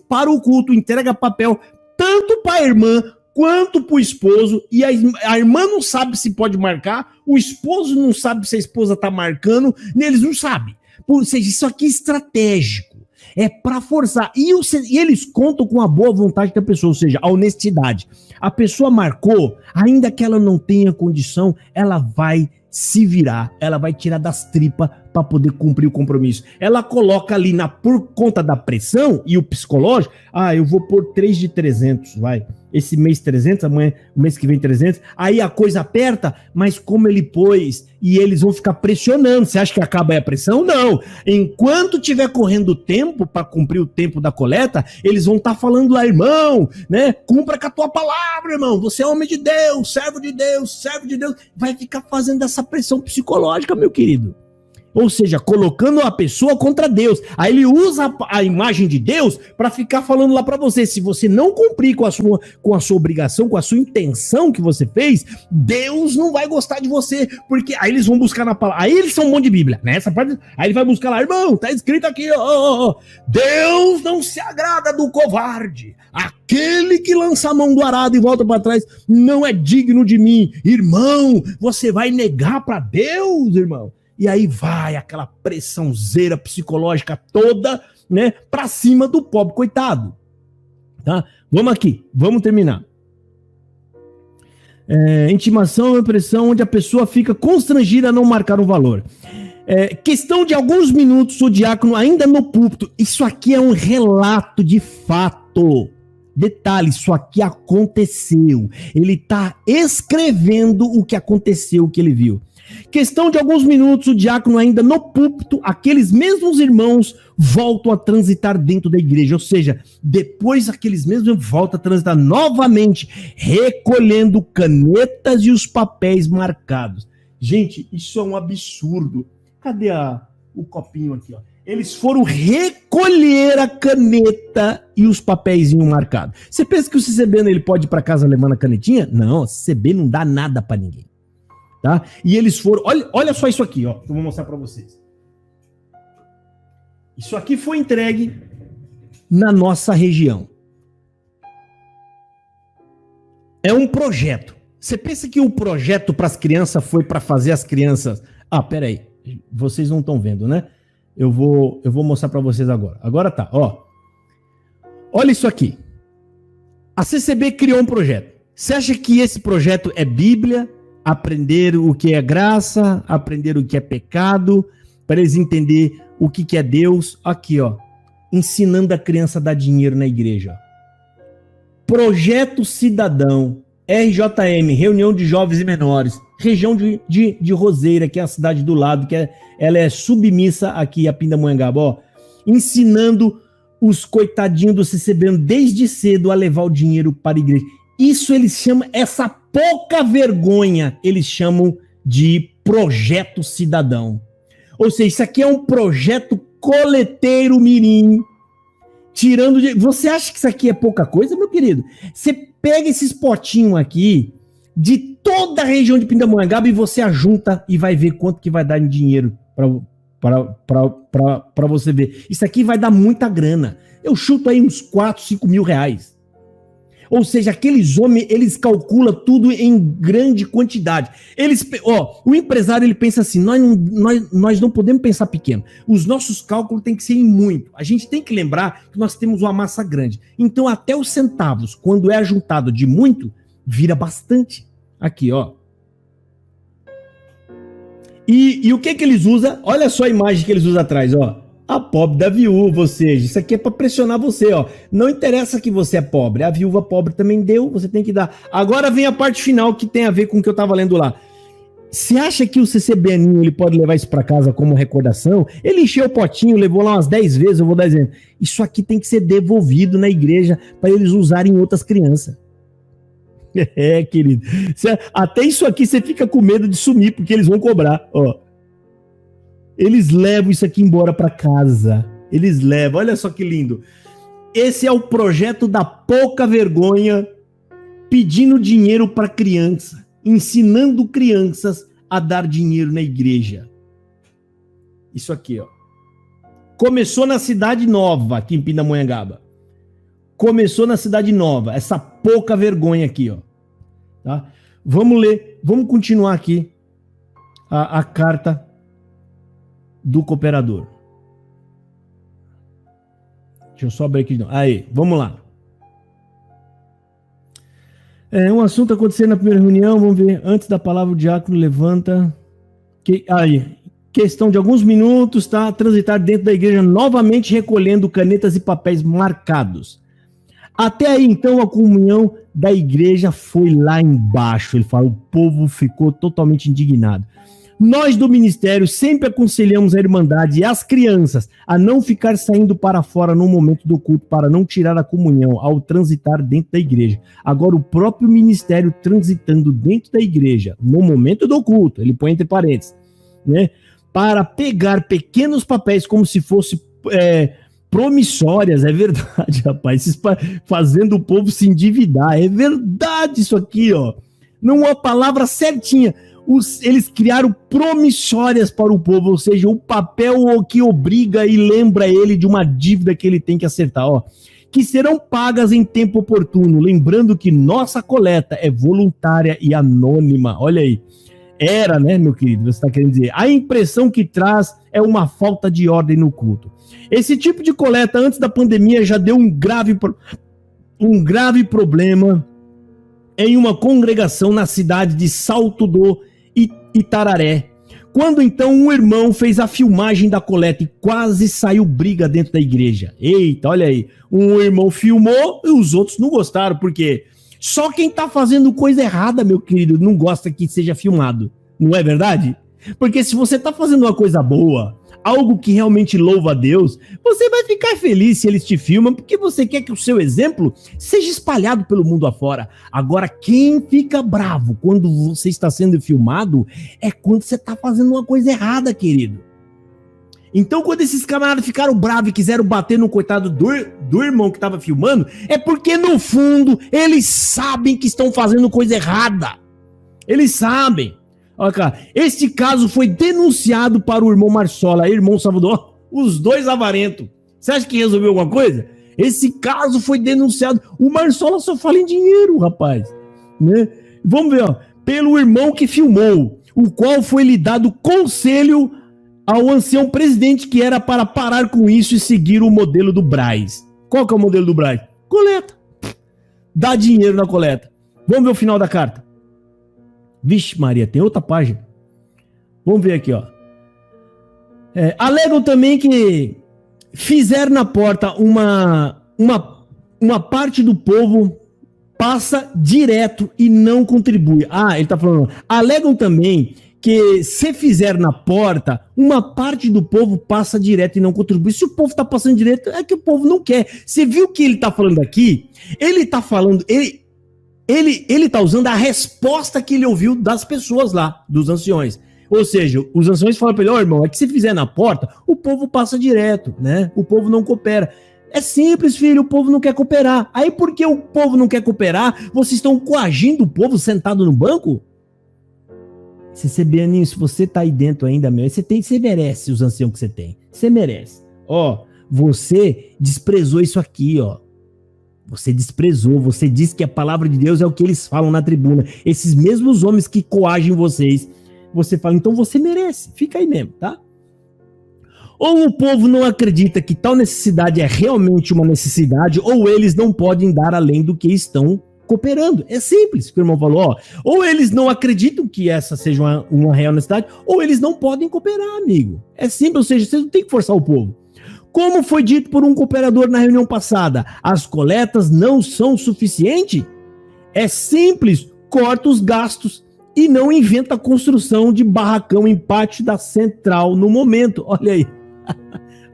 param o culto, entregam papel, tanto para a irmã, quanto pro esposo, e a irmã não sabe se pode marcar, o esposo não sabe se a esposa tá marcando, eles não sabem. Ou seja, isso aqui é estratégico, é para forçar, e eles contam com a boa vontade da pessoa, ou seja, a honestidade. A pessoa marcou, ainda que ela não tenha condição, ela vai se virar, ela vai tirar das tripas para poder cumprir o compromisso. Ela coloca ali por conta da pressão e o psicológico, eu vou pôr 3 de 300, vai. Esse mês 300, amanhã, o mês que vem 300, aí a coisa aperta, mas como ele pôs, e eles vão ficar pressionando, você acha que acaba aí a pressão? Não, enquanto tiver correndo o tempo, para cumprir o tempo da coleta, eles vão estar falando lá, irmão, né, cumpra com a tua palavra, irmão, você é homem de Deus, servo de Deus, vai ficar fazendo essa pressão psicológica, meu querido. Ou seja, colocando a pessoa contra Deus. Aí ele usa a imagem de Deus para ficar falando lá para você. Se você não cumprir com a sua obrigação, com a sua intenção que você fez, Deus não vai gostar de você. Porque aí eles vão buscar na palavra. Aí eles são um monte de Bíblia, né? Essa parte, aí ele vai buscar lá, irmão, tá escrito aqui, Deus não se agrada do covarde. Aquele que lança a mão do arado e volta para trás não é digno de mim. Irmão, você vai negar para Deus, irmão? E aí vai aquela pressãozeira psicológica toda, né, pra cima do pobre coitado. Tá? Vamos aqui, vamos terminar. Intimação é pressão onde a pessoa fica constrangida a não marcar um valor. Questão de alguns minutos, o diácono ainda no púlpito. Isso aqui é um relato de fato. Detalhe, isso aqui aconteceu. Ele está escrevendo o que aconteceu, o que ele viu. Questão de alguns minutos, o diácono ainda no púlpito, aqueles mesmos irmãos voltam a transitar dentro da igreja, ou seja, depois aqueles mesmos voltam a transitar novamente, recolhendo canetas e os papéis marcados. Gente, isso é um absurdo. Cadê o copinho aqui, ó? Eles foram recolher a caneta e os papeizinhos marcados. Você pensa que o CCB ele pode ir para casa levando a canetinha? Não, o CCB não dá nada para ninguém. Tá? E eles foram... Olha só isso aqui, ó, que eu vou mostrar para vocês. Isso aqui foi entregue na nossa região. É um projeto. Você pensa que o projeto para as crianças foi para fazer as crianças... Ah, peraí. Vocês não estão vendo, né? Eu vou mostrar para vocês agora. Agora tá, ó. Olha isso aqui. A CCB criou um projeto. Você acha que esse projeto é Bíblia? Aprender o que é graça, aprender o que é pecado, para eles entenderem o que é Deus. Aqui, ó. Ensinando a criança a dar dinheiro na igreja. Projeto Cidadão, RJM, Reunião de Jovens e Menores, região de Roseira, que é a cidade do lado, ela é submissa aqui a Pindamonhangaba, ó. Ensinando os coitadinhos do CCB desde cedo a levar o dinheiro para a igreja. Isso eles chamam, essa pouca vergonha, eles chamam de projeto cidadão. Ou seja, isso aqui é um projeto coleteiro mirim, tirando de... Você acha que isso aqui é pouca coisa, meu querido? Você pega esses potinhos aqui, de toda a região de Pindamonhangaba, e você ajunta e vai ver quanto que vai dar em dinheiro para você ver. Isso aqui vai dar muita grana. Eu chuto aí uns 4, 5 mil reais. Ou seja, aqueles homens, eles calculam tudo em grande quantidade. O empresário, ele pensa assim, nós não podemos pensar pequeno. Os nossos cálculos têm que ser em muito. A gente tem que lembrar que nós temos uma massa grande. Então, até os centavos, quando é ajuntado de muito, vira bastante. Aqui, ó. E o que eles usam? Olha só a imagem que eles usam atrás, ó. A pobre da viúva, ou seja, isso aqui é para pressionar você, ó. Não interessa que você é pobre, a viúva pobre também deu, você tem que dar. Agora vem a parte final que tem a ver com o que eu tava lendo lá. Você acha que o CCBaninho ele pode levar isso para casa como recordação? Ele encheu o potinho, levou lá umas 10 vezes, eu vou dar exemplo. Isso aqui tem que ser devolvido na igreja para eles usarem em outras crianças. É, querido. Até isso aqui você fica com medo de sumir, porque eles vão cobrar, ó. Eles levam isso aqui embora para casa. Eles levam. Olha só que lindo. Esse é o projeto da pouca vergonha, pedindo dinheiro para criança, ensinando crianças a dar dinheiro na igreja. Isso aqui, ó. Começou na Cidade Nova, aqui em Pindamonhangaba. Começou na Cidade Nova. Essa pouca vergonha aqui, ó. Tá? Vamos ler. Vamos continuar aqui a carta do cooperador. Deixa eu só abrir aqui. Aí, vamos lá. Um assunto aconteceu na primeira reunião, vamos ver. Antes da palavra, o diácono levanta. Aí, questão de alguns minutos, tá? Transitar dentro da igreja, novamente recolhendo canetas e papéis marcados. Até aí, então, a comunhão da igreja foi lá embaixo. Ele fala, o povo ficou totalmente indignado. Nós do ministério sempre aconselhamos a Irmandade e as crianças a não ficar saindo para fora no momento do culto para não tirar a comunhão ao transitar dentro da igreja. Agora, o próprio ministério transitando dentro da igreja no momento do culto, ele põe entre parênteses, né, para pegar pequenos papéis como se fosse promissórias, é verdade, rapaz, fazendo o povo se endividar, é verdade isso aqui, ó, não é a palavra certinha. Eles criaram promissórias para o povo, ou seja, o papel que obriga e lembra ele de uma dívida que ele tem que acertar, ó, que serão pagas em tempo oportuno, lembrando que nossa coleta é voluntária e anônima. Olha aí, era, né, meu querido, você está querendo dizer, a impressão que traz é uma falta de ordem no culto. Esse tipo de coleta antes da pandemia já deu um grave problema em uma congregação na cidade de Salto do Itararé, quando então um irmão fez a filmagem da coleta e quase saiu briga dentro da igreja. Eita, olha aí, um irmão filmou e os outros não gostaram, porque só quem tá fazendo coisa errada, meu querido, não gosta que seja filmado, não é verdade? Porque se você tá fazendo uma coisa boa, algo que realmente louva a Deus, você vai ficar feliz se eles te filmam, porque você quer que o seu exemplo seja espalhado pelo mundo afora. Agora, quem fica bravo quando você está sendo filmado é quando você está fazendo uma coisa errada, querido. Então, quando esses camaradas ficaram bravos e quiseram bater no coitado do irmão que estava filmando, é porque, no fundo, eles sabem que estão fazendo coisa errada. Eles sabem. Olha cá, este caso foi denunciado para o irmão Marsola e irmão Salvador, os dois avarentos. Você acha que resolveu alguma coisa? Esse caso foi denunciado. O Marsola só fala em dinheiro, rapaz. né? Vamos ver, ó. Pelo irmão que filmou, o qual foi lhe dado conselho ao ancião presidente que era para parar com isso e seguir o modelo do Braz. Qual que é o modelo do Braz? Coleta. Dá dinheiro na coleta. Vamos ver o final da carta. Vixe Maria, tem outra página. Vamos ver aqui, ó. Alegam também que fizeram na porta uma parte do povo passa direto e não contribui. Ele tá falando. Alegam também que se fizer na porta, uma parte do povo passa direto e não contribui. Se o povo tá passando direto, é que o povo não quer. Você viu o que ele tá falando aqui? Ele tá falando, ele tá usando a resposta que ele ouviu das pessoas lá, dos anciões. Ou seja, os anciões falam para ele, irmão, é que se fizer na porta, o povo passa direto, né? O povo não coopera. É simples, filho, o povo não quer cooperar. Aí porque o povo não quer cooperar, vocês estão coagindo o povo sentado no banco? Sebianinho, se você tá aí dentro ainda, meu, você merece os anciãos que você tem. Você merece. Você desprezou isso aqui, Você desprezou, você disse que a palavra de Deus é o que eles falam na tribuna. Esses mesmos homens que coagem vocês, você fala, então você merece. Fica aí mesmo, tá? Ou o povo não acredita que tal necessidade é realmente uma necessidade, ou eles não podem dar além do que estão cooperando. É simples, o que o irmão falou. Ou eles não acreditam que essa seja uma real necessidade, ou eles não podem cooperar, amigo. É simples, ou seja, você não tem que forçar o povo. Como foi dito por um cooperador na reunião passada, as coletas não são suficientes? É simples, corta os gastos e não inventa a construção de barracão em pátio da central no momento. Olha aí.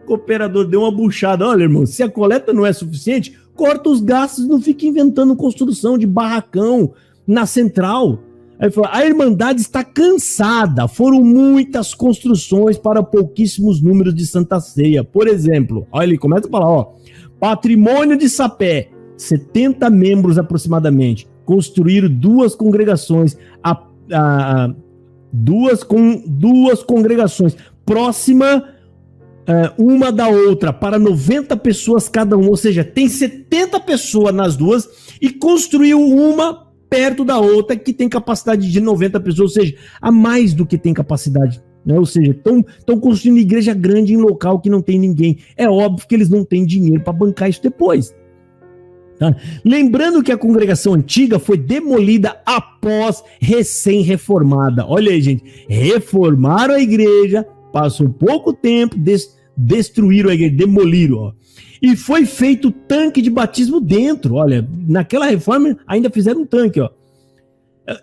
O cooperador deu uma buchada. Olha, irmão, se a coleta não é suficiente, corta os gastos, não fica inventando construção de barracão na central. Aí falou, a Irmandade está cansada, foram muitas construções para pouquíssimos números de Santa Ceia. Por exemplo, olha, ele começa a falar, Patrimônio de Sapé, 70 membros aproximadamente, construíram duas congregações, duas congregações próxima uma da outra, para 90 pessoas cada uma, ou seja, tem 70 pessoas nas duas e construiu uma perto da outra que tem capacidade de 90 pessoas, ou seja, a mais do que tem capacidade, né? Ou seja, estão construindo igreja grande em local que não tem ninguém. É óbvio que eles não têm dinheiro para bancar isso depois. Tá? Lembrando que a congregação antiga foi demolida após recém-reformada. Olha aí, gente, reformaram a igreja, passou pouco tempo, destruíram a igreja, demoliram, E foi feito tanque de batismo dentro. Olha, naquela reforma ainda fizeram um tanque,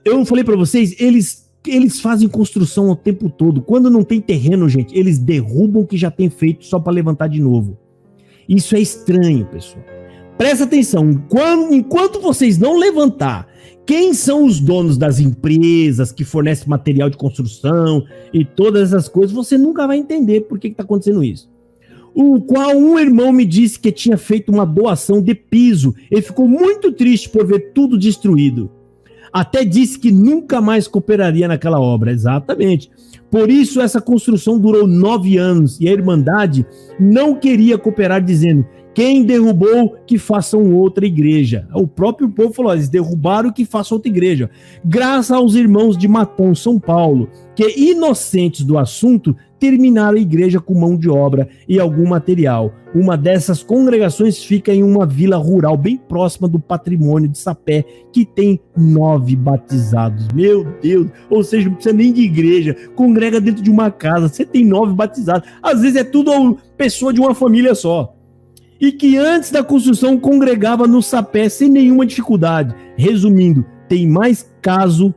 Eu não falei para vocês, eles fazem construção o tempo todo. Quando não tem terreno, gente, eles derrubam o que já tem feito só para levantar de novo. Isso é estranho, pessoal. Presta atenção, enquanto vocês não levantar quem são os donos das empresas que fornecem material de construção e todas essas coisas, você nunca vai entender por que está acontecendo isso. O qual um irmão me disse que tinha feito uma doação de piso. Ele ficou muito triste por ver tudo destruído. Até disse que nunca mais cooperaria naquela obra. Exatamente. Por isso essa construção durou 9 anos e a Irmandade não queria cooperar, dizendo: quem derrubou, que façam outra igreja. O próprio povo falou, eles derrubaram, que façam outra igreja. Graças aos irmãos de Matão, São Paulo, que inocentes do assunto, terminaram a igreja com mão de obra e algum material. Uma dessas congregações fica em uma vila rural bem próxima do Patrimônio de Sapé, que tem 9 batizados. Meu Deus, ou seja, não precisa nem de igreja, congrega dentro de uma casa, você tem 9 batizados. Às vezes é tudo pessoa de uma família só. E que antes da construção congregava no Sapé sem nenhuma dificuldade. Resumindo, tem mais caso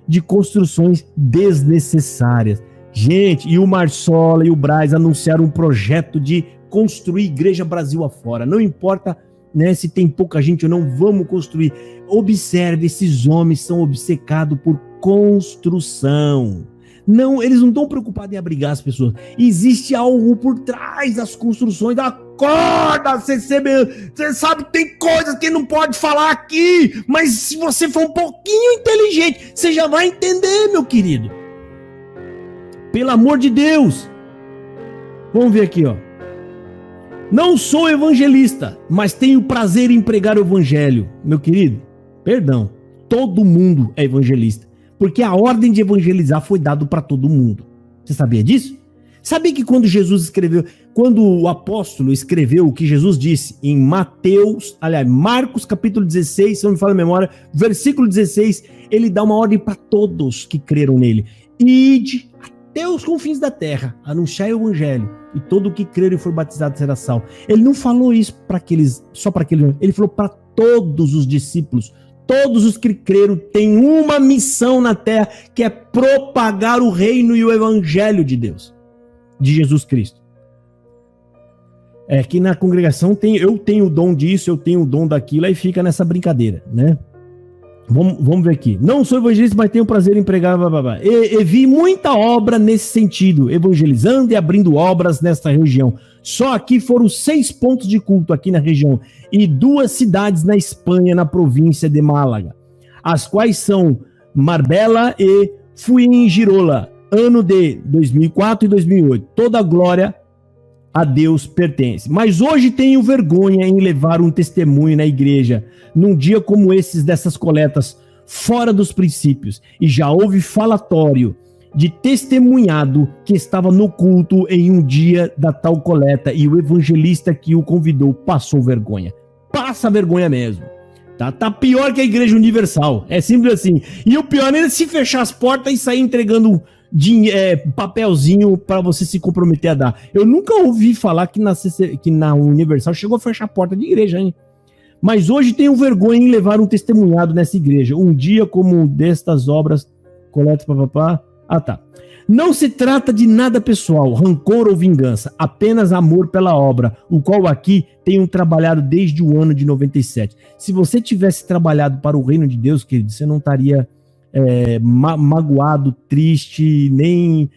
de construções desnecessárias. Gente, e o Marsola e o Braz anunciaram um projeto de construir igreja Brasil afora. Não importa, né, se tem pouca gente ou não, vamos construir. Observe, esses homens são obcecados por construção. Não, eles não estão preocupados em abrigar as pessoas. Existe algo por trás das construções. Acorda, você sabe, tem coisas que não pode falar aqui, mas se você for um pouquinho inteligente, você já vai entender, meu querido. Pelo amor de Deus. Vamos ver aqui, Não sou evangelista, mas tenho prazer em pregar o evangelho. Meu querido, perdão. todo mundo é evangelista. Porque a ordem de evangelizar foi dada para todo mundo. Você sabia disso? Sabia que quando o apóstolo escreveu o que Jesus disse em Marcos capítulo 16, se não me falha a memória, versículo 16, ele dá uma ordem para todos que creram nele. Ide até os confins da terra, anunciai o evangelho, e todo o que crer e for batizado será salvo. Ele não falou isso só para aqueles, ele falou para todos os discípulos. Todos os que creram têm uma missão na terra, que é propagar o reino e o evangelho de Deus, de Jesus Cristo. É que na congregação eu tenho o dom disso, eu tenho o dom daquilo, aí fica nessa brincadeira, né? Vamos ver aqui. Não sou evangelista, mas tenho prazer em pregar. E vi muita obra nesse sentido, evangelizando e abrindo obras nesta região. Só aqui foram 6 pontos de culto aqui na região e 2 cidades na Espanha, na província de Málaga, as quais são Marbella e Fuengirola, ano de 2004 e 2008. Toda a glória a Deus pertence. Mas hoje tenho vergonha em levar um testemunho na igreja, num dia como esses dessas coletas, fora dos princípios, e já houve falatório de testemunhado que estava no culto em um dia da tal coleta, e o evangelista que o convidou passou vergonha. Passa vergonha mesmo. Tá pior que a Igreja Universal. É simples assim. E o pior é se fechar as portas e sair entregando papelzinho para você se comprometer a dar. Eu nunca ouvi falar que na Universal chegou a fechar a porta de igreja, hein? Mas hoje tenho vergonha em levar um testemunhado nessa igreja. Um dia como destas obras, coleta, papapá. Tá. Não se trata de nada pessoal, rancor ou vingança, apenas amor pela obra, o qual aqui tenho trabalhado desde o ano de 97. Se você tivesse trabalhado para o reino de Deus, querido, você não estaria magoado, triste, nem,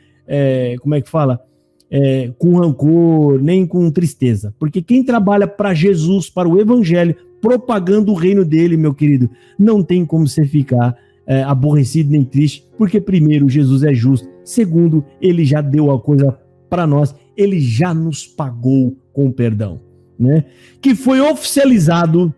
com rancor, nem com tristeza. Porque quem trabalha para Jesus, para o evangelho, propagando o reino dele, meu querido, não tem como você ficar aborrecido nem triste, porque primeiro, Jesus é justo, segundo, ele já deu a coisa para nós, ele já nos pagou com perdão, né? Que foi oficializado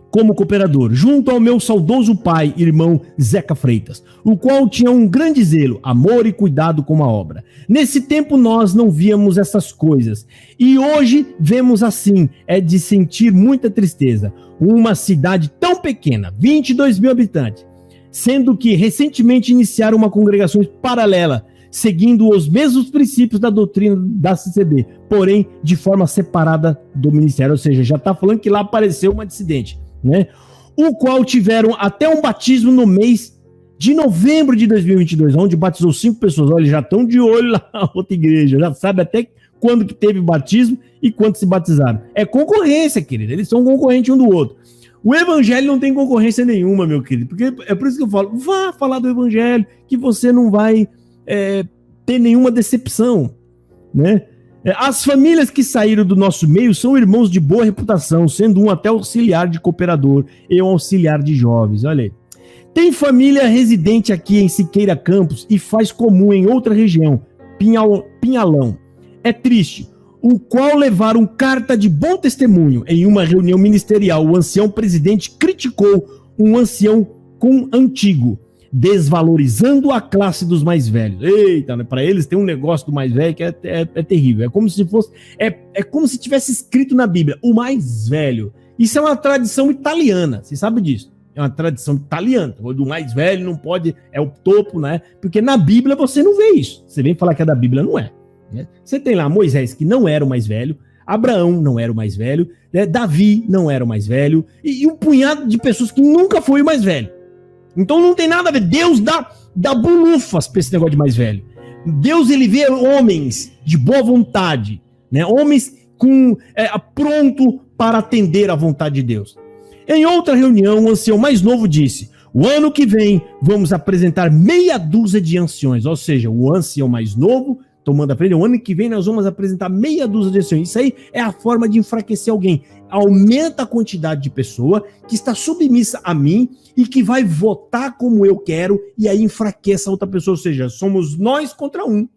como cooperador, junto ao meu saudoso pai, irmão Zeca Freitas, o qual tinha um grande zelo, amor e cuidado com a obra. Nesse tempo nós não víamos essas coisas, e hoje vemos assim, é de sentir muita tristeza. Uma cidade tão pequena, 22 mil habitantes, sendo que recentemente iniciaram uma congregação paralela, seguindo os mesmos princípios da doutrina da CCB, porém de forma separada do ministério, ou seja, já está falando que lá apareceu uma dissidente, né? O qual tiveram até um batismo no mês de novembro de 2022, onde batizou 5 pessoas. Olha, já estão de olho lá na outra igreja, já sabe até quando que teve batismo e quando se batizaram. É concorrência, querido, eles são concorrentes um do outro. O evangelho não tem concorrência nenhuma, meu querido, porque é por isso que eu falo, vá falar do evangelho, que você não vai ter nenhuma decepção, né? As famílias que saíram do nosso meio são irmãos de boa reputação, sendo um até auxiliar de cooperador e um auxiliar de jovens. Olha aí. Tem família residente aqui em Siqueira Campos e faz comum em outra região, Pinhalão. É triste, o qual levaram carta de bom testemunho. Em uma reunião ministerial, o ancião presidente criticou um ancião antigo, desvalorizando a classe dos mais velhos. Eita, para eles tem um negócio do mais velho que é terrível. É como se fosse, como se tivesse escrito na Bíblia, o mais velho. Isso é uma tradição italiana, você sabe disso. É uma tradição italiana. O do mais velho não pode, é o topo, né? Porque na Bíblia você não vê isso. Você vem falar que é da Bíblia, não é. Né? Você tem lá Moisés, que não era o mais velho, Abraão não era o mais velho, né? Davi não era o mais velho, e um punhado de pessoas que nunca foi o mais velho. Então não tem nada a ver. Deus dá bulufas para esse negócio de mais velho. Deus, ele vê homens de boa vontade, né? Homens pronto para atender à vontade de Deus. Em outra reunião, o ancião mais novo disse: o ano que vem vamos apresentar meia dúzia de anciões. Ou seja, o ancião mais novo tomando a frente, o ano que vem nós vamos apresentar meia dúzia de anciões. Isso aí é a forma de enfraquecer alguém. Aumenta a quantidade de pessoa que está submissa a mim e que vai votar como eu quero, e aí enfraqueça a outra pessoa. Ou seja, somos nós contra um,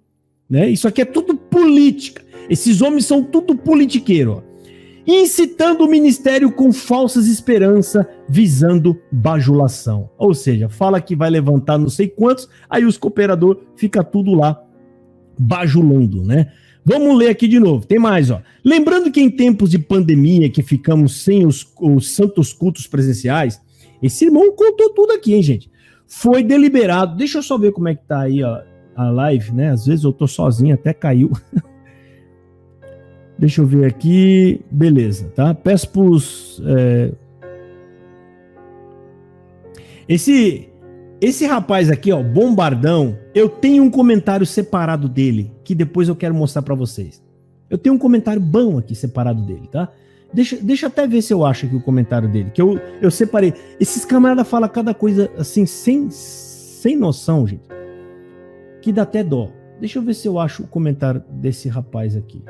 né? Isso aqui é tudo política. Esses homens são tudo politiqueiro, ó. incitando o ministério com falsas esperanças, visando bajulação. Ou seja, fala que vai levantar não sei quantos, aí os cooperadores fica tudo lá bajulando, né? Vamos ler aqui de novo, tem mais, ó. Lembrando que em tempos de pandemia que ficamos sem os santos cultos presenciais, esse irmão contou tudo aqui, hein, gente? Foi deliberado, deixa eu só ver como é que tá aí, ó, a live, né? Às vezes eu tô sozinho, até caiu. Deixa eu ver aqui, beleza, tá? Peço pros... Esse rapaz aqui, ó, Bombardão, eu tenho um comentário separado dele, que depois eu quero mostrar pra vocês. Eu tenho um comentário bom aqui separado dele, tá? Deixa até ver se eu acho aqui o comentário dele, que eu separei. Esses camaradas falam cada coisa assim, sem noção, gente, que dá até dó. Deixa eu ver se eu acho o comentário desse rapaz aqui.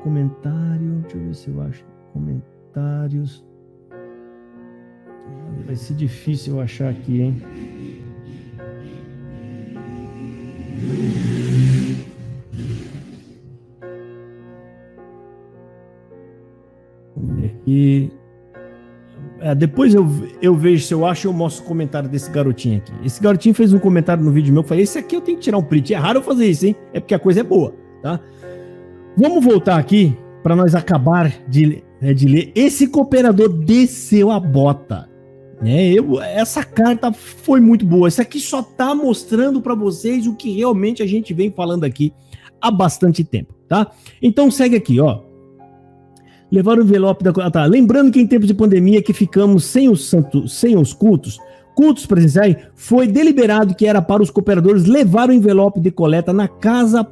Comentário, deixa eu ver se eu acho comentários. Vai ser difícil eu achar aqui, hein? E depois eu vejo se eu acho e eu mostro o comentário desse garotinho aqui. Esse garotinho fez um comentário no vídeo meu que eu falei, esse aqui eu tenho que tirar um print. É raro eu fazer isso, hein? É porque a coisa é boa, tá? Vamos voltar aqui para nós acabar de ler. Esse cooperador desceu a bota. Essa carta foi muito boa. Isso aqui só tá mostrando para vocês o que realmente a gente vem falando aqui há bastante tempo, tá? Então segue aqui, ó. Levar o envelope da... tá. Lembrando que em tempos de pandemia que ficamos sem os cultos presenciais, foi deliberado que era para os cooperadores levar o envelope de coleta na casa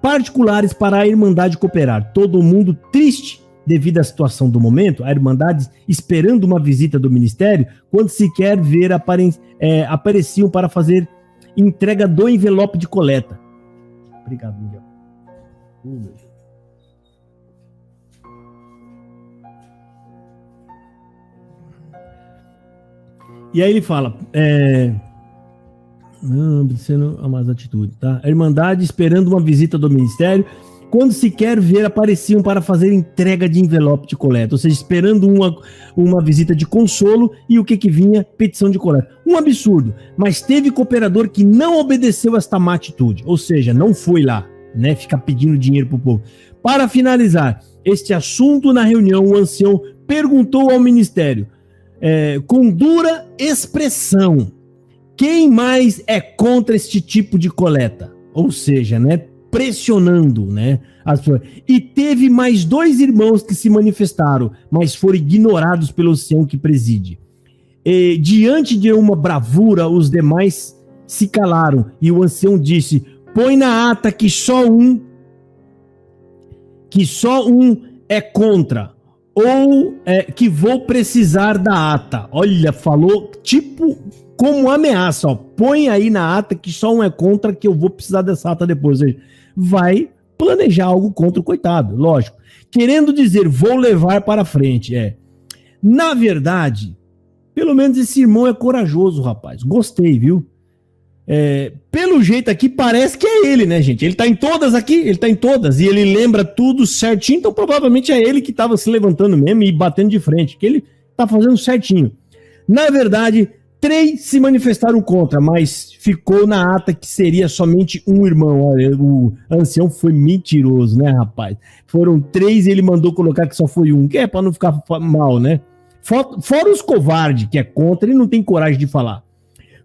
particulares para a Irmandade cooperar. Todo mundo triste devido à situação do momento, a Irmandade esperando uma visita do Ministério, quando sequer ver apareciam para fazer entrega do envelope de coleta. Obrigado, Miguel. E aí ele fala, sendo a mais atitude, tá? A Irmandade esperando uma visita do Ministério, quando sequer ver apareciam para fazer entrega de envelope de coleta, ou seja, esperando uma visita de consolo, e o que vinha? Petição de coleta. Um absurdo, mas teve cooperador que não obedeceu esta má atitude, ou seja, não foi lá, né, ficar pedindo dinheiro pro povo. Para finalizar este assunto na reunião, o ancião perguntou ao Ministério, com dura expressão, quem mais é contra este tipo de coleta? Ou seja, né, pressionando, né, as pessoas. E teve mais 2 irmãos que se manifestaram, mas foram ignorados pelo ancião que preside. Diante de uma bravura, os demais se calaram, e o ancião disse, põe na ata que só um é contra, ou que vou precisar da ata. Olha, falou tipo como ameaça, ó, põe aí na ata que só um é contra, que eu vou precisar dessa ata depois. Ou seja, vai planejar algo contra o coitado, lógico. Querendo dizer, vou levar para frente. Na verdade, pelo menos esse irmão é corajoso, rapaz. Gostei, viu? Pelo jeito aqui, parece que é ele, né, gente? Ele tá em todas aqui, ele tá em todas, e ele lembra tudo certinho, então provavelmente é ele que tava se levantando mesmo e batendo de frente, que ele tá fazendo certinho. Na verdade, 3 se manifestaram contra, mas ficou na ata que seria somente um irmão. Olha, o ancião foi mentiroso, né, rapaz? Foram 3 e ele mandou colocar que só foi um, que é pra não ficar mal, né? Fora os covardes, que é contra e não tem coragem de falar.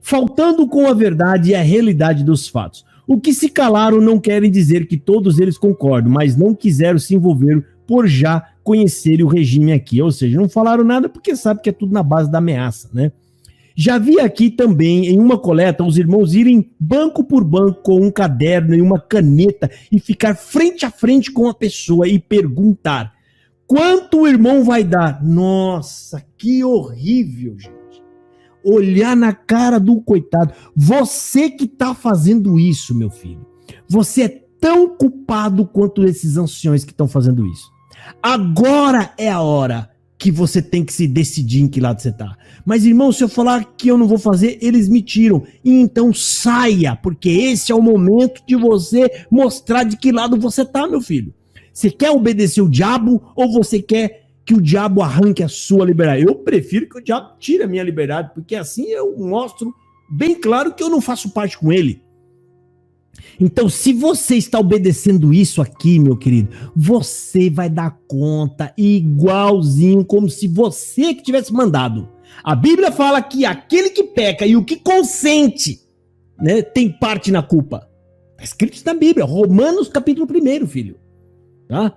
Faltando com a verdade e a realidade dos fatos. O que se calaram não querem dizer que todos eles concordam, mas não quiseram se envolver por já conhecerem o regime aqui. Ou seja, não falaram nada porque sabe que é tudo na base da ameaça, né? Já vi aqui também, em uma coleta, os irmãos irem banco por banco com um caderno e uma caneta e ficar frente a frente com a pessoa e perguntar quanto o irmão vai dar. Nossa, que horrível, gente. Olhar na cara do coitado. Você que tá fazendo isso, meu filho. Você é tão culpado quanto esses anciões que estão fazendo isso. Agora é a hora que você tem que se decidir em que lado você tá. Mas, irmão, se eu falar que eu não vou fazer, eles me tiram. E então saia, porque esse é o momento de você mostrar de que lado você tá, meu filho. Você quer obedecer o diabo ou você quer que o diabo arranque a sua liberdade? Eu prefiro que o diabo tire a minha liberdade, porque assim eu mostro bem claro que eu não faço parte com ele. Então, se você está obedecendo isso aqui, meu querido, você vai dar conta igualzinho como se você que tivesse mandado. A Bíblia fala que aquele que peca e o que consente, né, tem parte na culpa. Está escrito isso na Bíblia, Romanos capítulo 1, filho. Tá?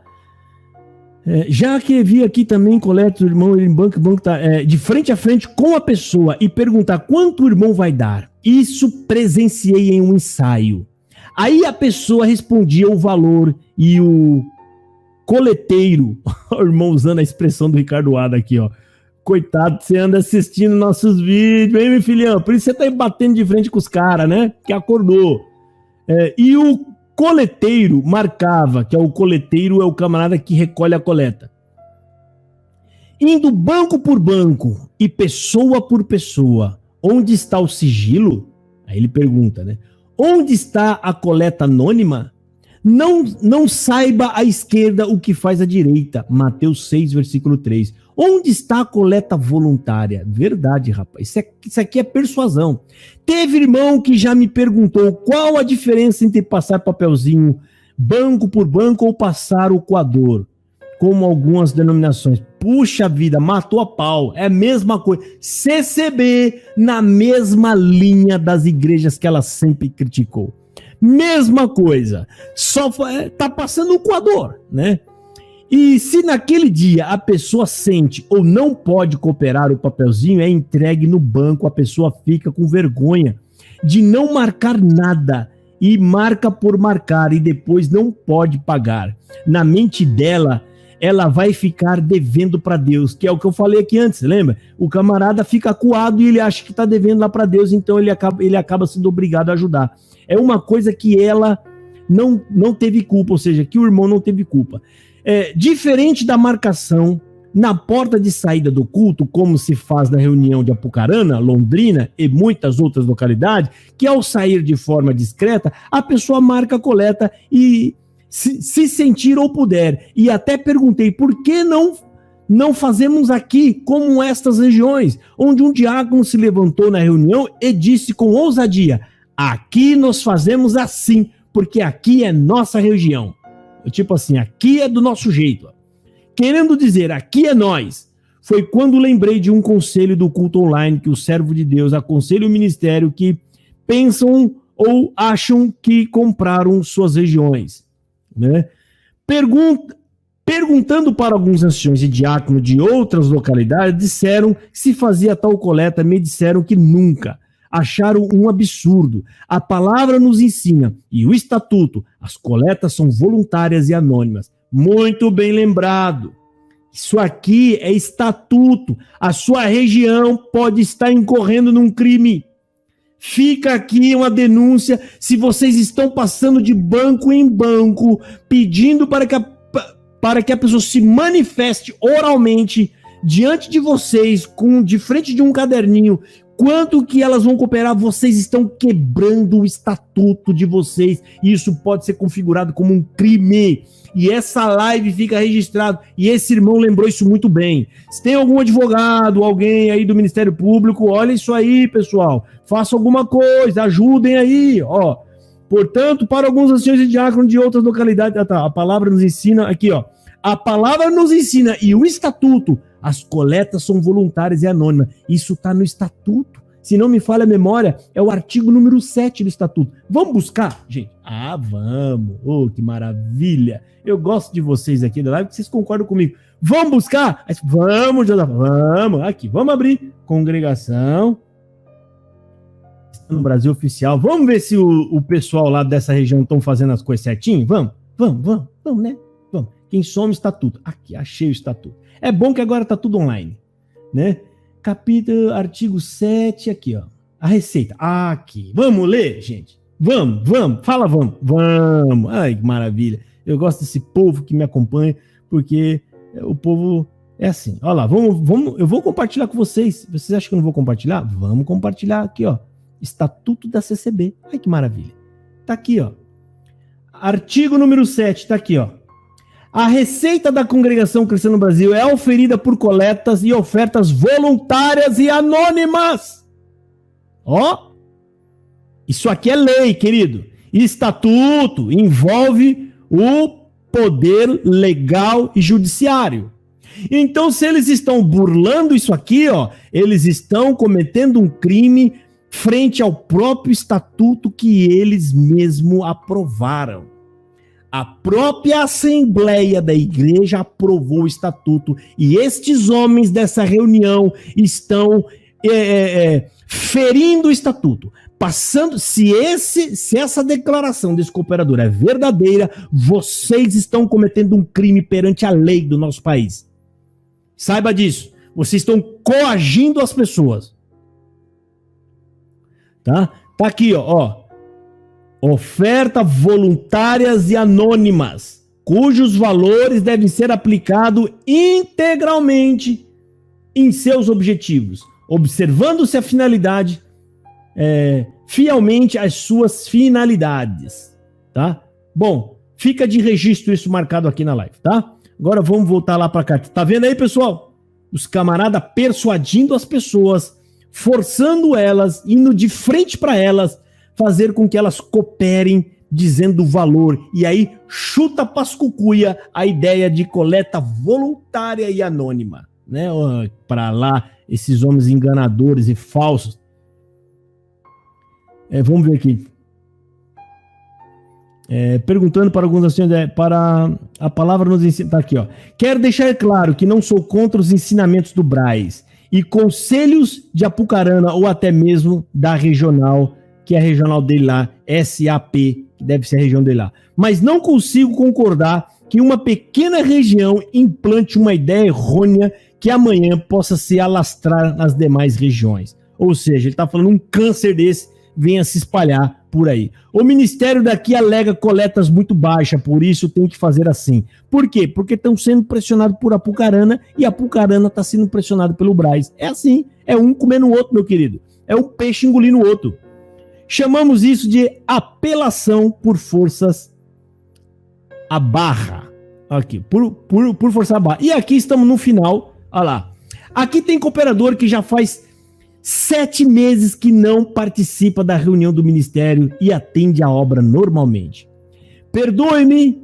Já que vi aqui também, coleta o irmão em banco tá, de frente a frente com a pessoa e perguntar quanto o irmão vai dar. Isso presenciei em um ensaio. Aí a pessoa respondia o valor e o coleteiro, o irmão usando a expressão do Ricardo Ada aqui, ó. Coitado, você anda assistindo nossos vídeos, hein, meu filhão? Por isso você tá aí batendo de frente com os caras, né? Que acordou. E o coleteiro marcava, que é o coleteiro, é o camarada que recolhe a coleta. Indo banco por banco e pessoa por pessoa, onde está o sigilo? Aí ele pergunta, né? Onde está a coleta anônima? Não saiba à esquerda o que faz a direita. Mateus 6, versículo 3. Onde está a coleta voluntária? Verdade, rapaz. Isso aqui é persuasão. Teve irmão que já me perguntou qual a diferença entre passar papelzinho banco por banco ou passar o coador, como algumas denominações. Puxa vida, matou a pau. É a mesma coisa. CCB na mesma linha das igrejas que ela sempre criticou. Mesma coisa. Só tá passando o coador, né? E se naquele dia a pessoa sente ou não pode cooperar, o papelzinho é entregue no banco, a pessoa fica com vergonha de não marcar nada e marca por marcar e depois não pode pagar. Na mente dela, ela vai ficar devendo para Deus, que é o que eu falei aqui antes, lembra? O camarada fica acuado e ele acha que está devendo lá para Deus, então ele acaba sendo obrigado a ajudar. É uma coisa que ela não teve culpa, ou seja, que o irmão não teve culpa. Diferente da marcação na porta de saída do culto, como se faz na reunião de Apucarana, Londrina e muitas outras localidades, que ao sair de forma discreta, a pessoa marca a coleta e se sentir ou puder. E até perguntei, por que não fazemos aqui como estas regiões, onde um diácono se levantou na reunião e disse com ousadia, aqui nós fazemos assim, porque aqui é nossa região. Tipo assim, aqui é do nosso jeito. Querendo dizer, aqui é nós. Foi quando lembrei de um conselho do culto online que o servo de Deus aconselha o ministério que pensam ou acham que compraram suas regiões. Né? Perguntando para alguns anciões e diáconos de outras localidades, disseram que se fazia tal coleta, me disseram que nunca. Acharam um absurdo. A palavra nos ensina, e o estatuto, as coletas são voluntárias e anônimas. Muito bem lembrado. Isso aqui é estatuto. A sua região pode estar incorrendo num crime. Fica aqui uma denúncia se vocês estão passando de banco em banco, pedindo para que a pessoa se manifeste oralmente diante de vocês, de frente de um caderninho, quanto que elas vão cooperar. Vocês estão quebrando o estatuto de vocês, e isso pode ser configurado como um crime. E essa live fica registrada, e esse irmão lembrou isso muito bem. Se tem algum advogado, alguém aí do Ministério Público, olha isso aí, pessoal. Faça alguma coisa, ajudem aí, ó. Portanto, para alguns anciões e diáconos de outras localidades, a palavra nos ensina, aqui, ó. A palavra nos ensina, e o estatuto, as coletas são voluntárias e anônimas. Isso está no estatuto. Se não me falha a memória, é o artigo número 7 do estatuto. Vamos buscar, gente? Ah, vamos. Oh, que maravilha. Eu gosto de vocês aqui da live, porque vocês concordam comigo. Vamos buscar? Vamos, José. Vamos. Aqui, vamos abrir. Congregação. No Brasil Oficial. Vamos ver se o pessoal lá dessa região estão fazendo as coisas certinho? Vamos, né? Vamos. Quem some estatuto? Aqui, achei o estatuto. É bom que agora tá tudo online, né? Capítulo, artigo 7, aqui, ó. A receita. Aqui. Vamos ler, gente? Vamos. Fala, vamos. Vamos. Ai, que maravilha. Eu gosto desse povo que me acompanha, porque o povo é assim. Olha lá, vamos. Eu vou compartilhar com vocês. Vocês acham que eu não vou compartilhar? Vamos compartilhar aqui, ó. Estatuto da CCB. Ai, que maravilha. Tá aqui, ó. Artigo número 7, tá aqui, ó. A receita da Congregação Cristã no Brasil é oferida por coletas e ofertas voluntárias e anônimas. Ó, isso aqui é lei, querido. Estatuto envolve o poder legal e judiciário. Então, se eles estão burlando isso aqui, ó, eles estão cometendo um crime frente ao próprio estatuto que eles mesmos aprovaram. A própria Assembleia da Igreja aprovou o estatuto e estes homens dessa reunião estão ferindo o estatuto. Passando, se essa declaração desse cooperador é verdadeira, vocês estão cometendo um crime perante a lei do nosso país. Saiba disso. Vocês estão coagindo as pessoas. Tá? Tá aqui, ó. Oferta voluntárias e anônimas, cujos valores devem ser aplicados integralmente em seus objetivos, observando-se a finalidade, fielmente as suas finalidades, tá? Bom, fica de registro isso marcado aqui na live, tá? Agora vamos voltar lá para cá. Tá vendo aí, pessoal? Os camaradas persuadindo as pessoas, forçando elas, indo de frente para elas, fazer com que elas cooperem, dizendo o valor. E aí chuta pascucuia a ideia de coleta voluntária e anônima, né? Para lá, esses homens enganadores e falsos. Vamos ver aqui. Perguntando para alguns assim, para a palavra nos ensina. Tá aqui, ó. Quero deixar claro que não sou contra os ensinamentos do Braz e conselhos de Apucarana ou até mesmo da regional, que é a regional dele lá, SAP, que deve ser a região dele lá. Mas não consigo concordar que uma pequena região implante uma ideia errônea que amanhã possa se alastrar nas demais regiões. Ou seja, ele está falando um câncer desse venha se espalhar por aí. O ministério daqui alega coletas muito baixas, por isso tem que fazer assim. Por quê? Porque estão sendo pressionados por Apucarana e Apucarana está sendo pressionado pelo Braz. É assim, é um comendo o outro, meu querido. É um peixe engolindo o outro. Chamamos isso de apelação por forças à barra. Aqui, por força à barra. E aqui estamos no final, olha lá. Aqui tem cooperador que já faz 7 meses que não participa da reunião do ministério e atende a obra normalmente. Perdoem-me,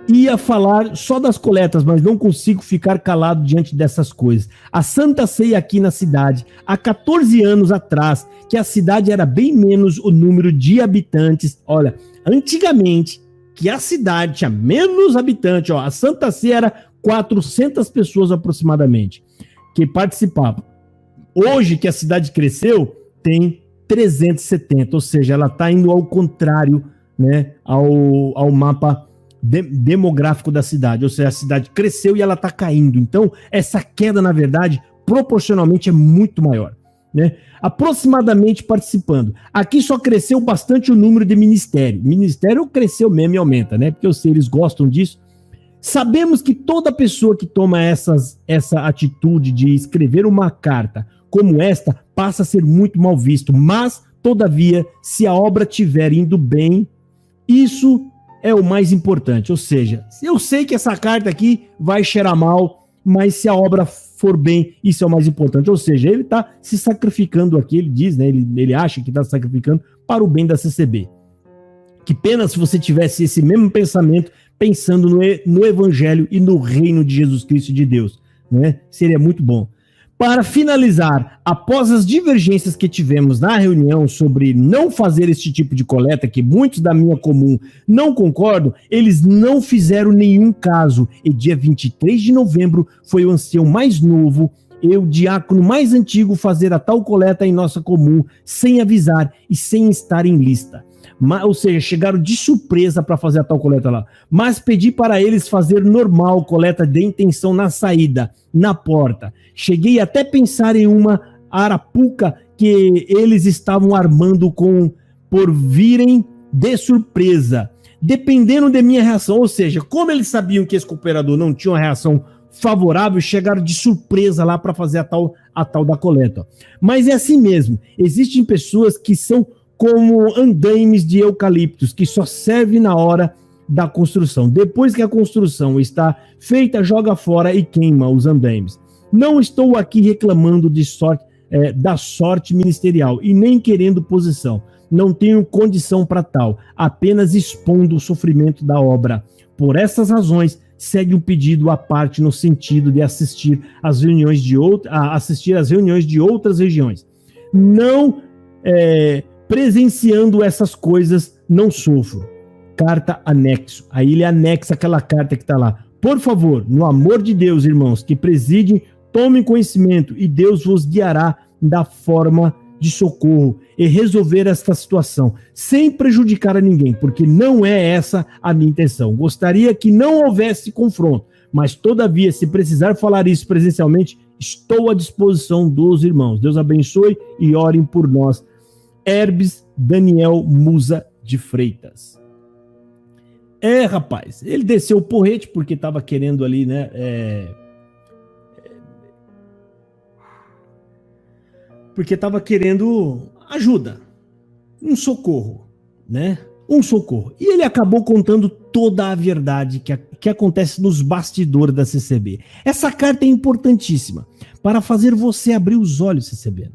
ia falar só das coletas, mas não consigo ficar calado diante dessas coisas. A Santa Ceia aqui na cidade, há 14 anos atrás, que a cidade era bem menos o número de habitantes. Olha, antigamente, que a cidade tinha menos habitantes, ó, a Santa Ceia era 400 pessoas aproximadamente que participavam. Hoje, que a cidade cresceu, tem 370, ou seja, ela está indo ao contrário, né, ao mapa demográfico da cidade, ou seja, a cidade cresceu e ela está caindo. Então, essa queda, na verdade, proporcionalmente é muito maior, né? Aproximadamente participando. Aqui só cresceu bastante o número de ministério. O ministério cresceu mesmo e aumenta, né? Porque eles gostam disso. Sabemos que toda pessoa que toma essa atitude de escrever uma carta como esta passa a ser muito mal visto, mas, todavia, se a obra estiver indo bem, isso é o mais importante. Ou seja, eu sei que essa carta aqui vai cheirar mal, mas se a obra for bem, isso é o mais importante. Ou seja, ele está se sacrificando aqui, ele diz, né? Ele acha que está se sacrificando para o bem da CCB. Que pena se você tivesse esse mesmo pensamento, pensando no Evangelho e no reino de Jesus Cristo de Deus, né? Seria muito bom. Para finalizar, após as divergências que tivemos na reunião sobre não fazer este tipo de coleta, que muitos da minha comum não concordam, eles não fizeram nenhum caso. E dia 23 de novembro foi o ancião mais novo, eu, diácono mais antigo, fazer a tal coleta em nossa comum, sem avisar e sem estar em lista. Ou seja, chegaram de surpresa para fazer a tal coleta lá. Mas pedi para eles fazer normal coleta de intenção na saída, na porta. Cheguei até a pensar em uma arapuca que eles estavam armando por virem de surpresa. Dependendo de minha reação, ou seja, como eles sabiam que esse cooperador não tinha uma reação favorável, chegaram de surpresa lá para fazer a tal da coleta. Mas é assim mesmo. Existem pessoas que são como andaimes de eucaliptos, que só serve na hora da construção. Depois que a construção está feita, joga fora e queima os andaimes. Não estou aqui reclamando de sorte, da sorte ministerial e nem querendo posição. Não tenho condição para tal, apenas expondo o sofrimento da obra. Por essas razões, segue um pedido à parte no sentido de assistir às reuniões de outras regiões. Não presenciando essas coisas, não sofro. Carta anexo. Aí ele anexa aquela carta que está lá. Por favor, no amor de Deus, irmãos, que presidem, tomem conhecimento e Deus vos guiará da forma de socorro e resolver esta situação, sem prejudicar a ninguém, porque não é essa a minha intenção. Gostaria que não houvesse confronto, mas todavia, se precisar falar isso presencialmente, estou à disposição dos irmãos. Deus abençoe e orem por nós. Herbes Daniel Musa de Freitas. Rapaz, ele desceu o porrete porque estava querendo ali, né, porque estava querendo ajuda, um socorro, né? Um socorro. E ele acabou contando toda a verdade que acontece nos bastidores da CCB. Essa carta é importantíssima para fazer você abrir os olhos, CCB,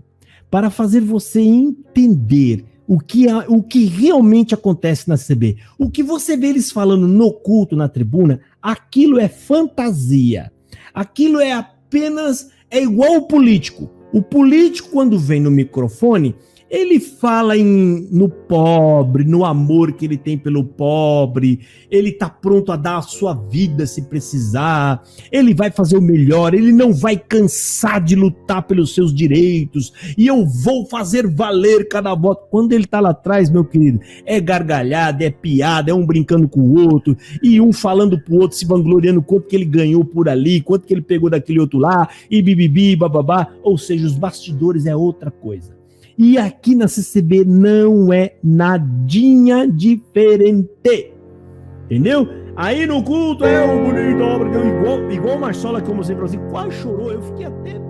para fazer você entender o que realmente acontece na CCB. O que você vê eles falando no culto, na tribuna, aquilo é fantasia. Aquilo é igual o político. O político, quando vem no microfone, ele fala no pobre, no amor que ele tem pelo pobre, ele está pronto a dar a sua vida se precisar, ele vai fazer o melhor, ele não vai cansar de lutar pelos seus direitos, e eu vou fazer valer cada voto. Quando ele está lá atrás, meu querido, é gargalhada, é piada, é um brincando com o outro, e um falando pro outro, se vangloriando quanto que ele ganhou por ali, quanto que ele pegou daquele outro lá, e bibibi, bababá, ou seja, os bastidores é outra coisa. E aqui na CCB não é nadinha diferente. Entendeu? Aí no culto é o bonito, igual o Marçola, como eu sempre assim, quase chorou. Eu fiquei até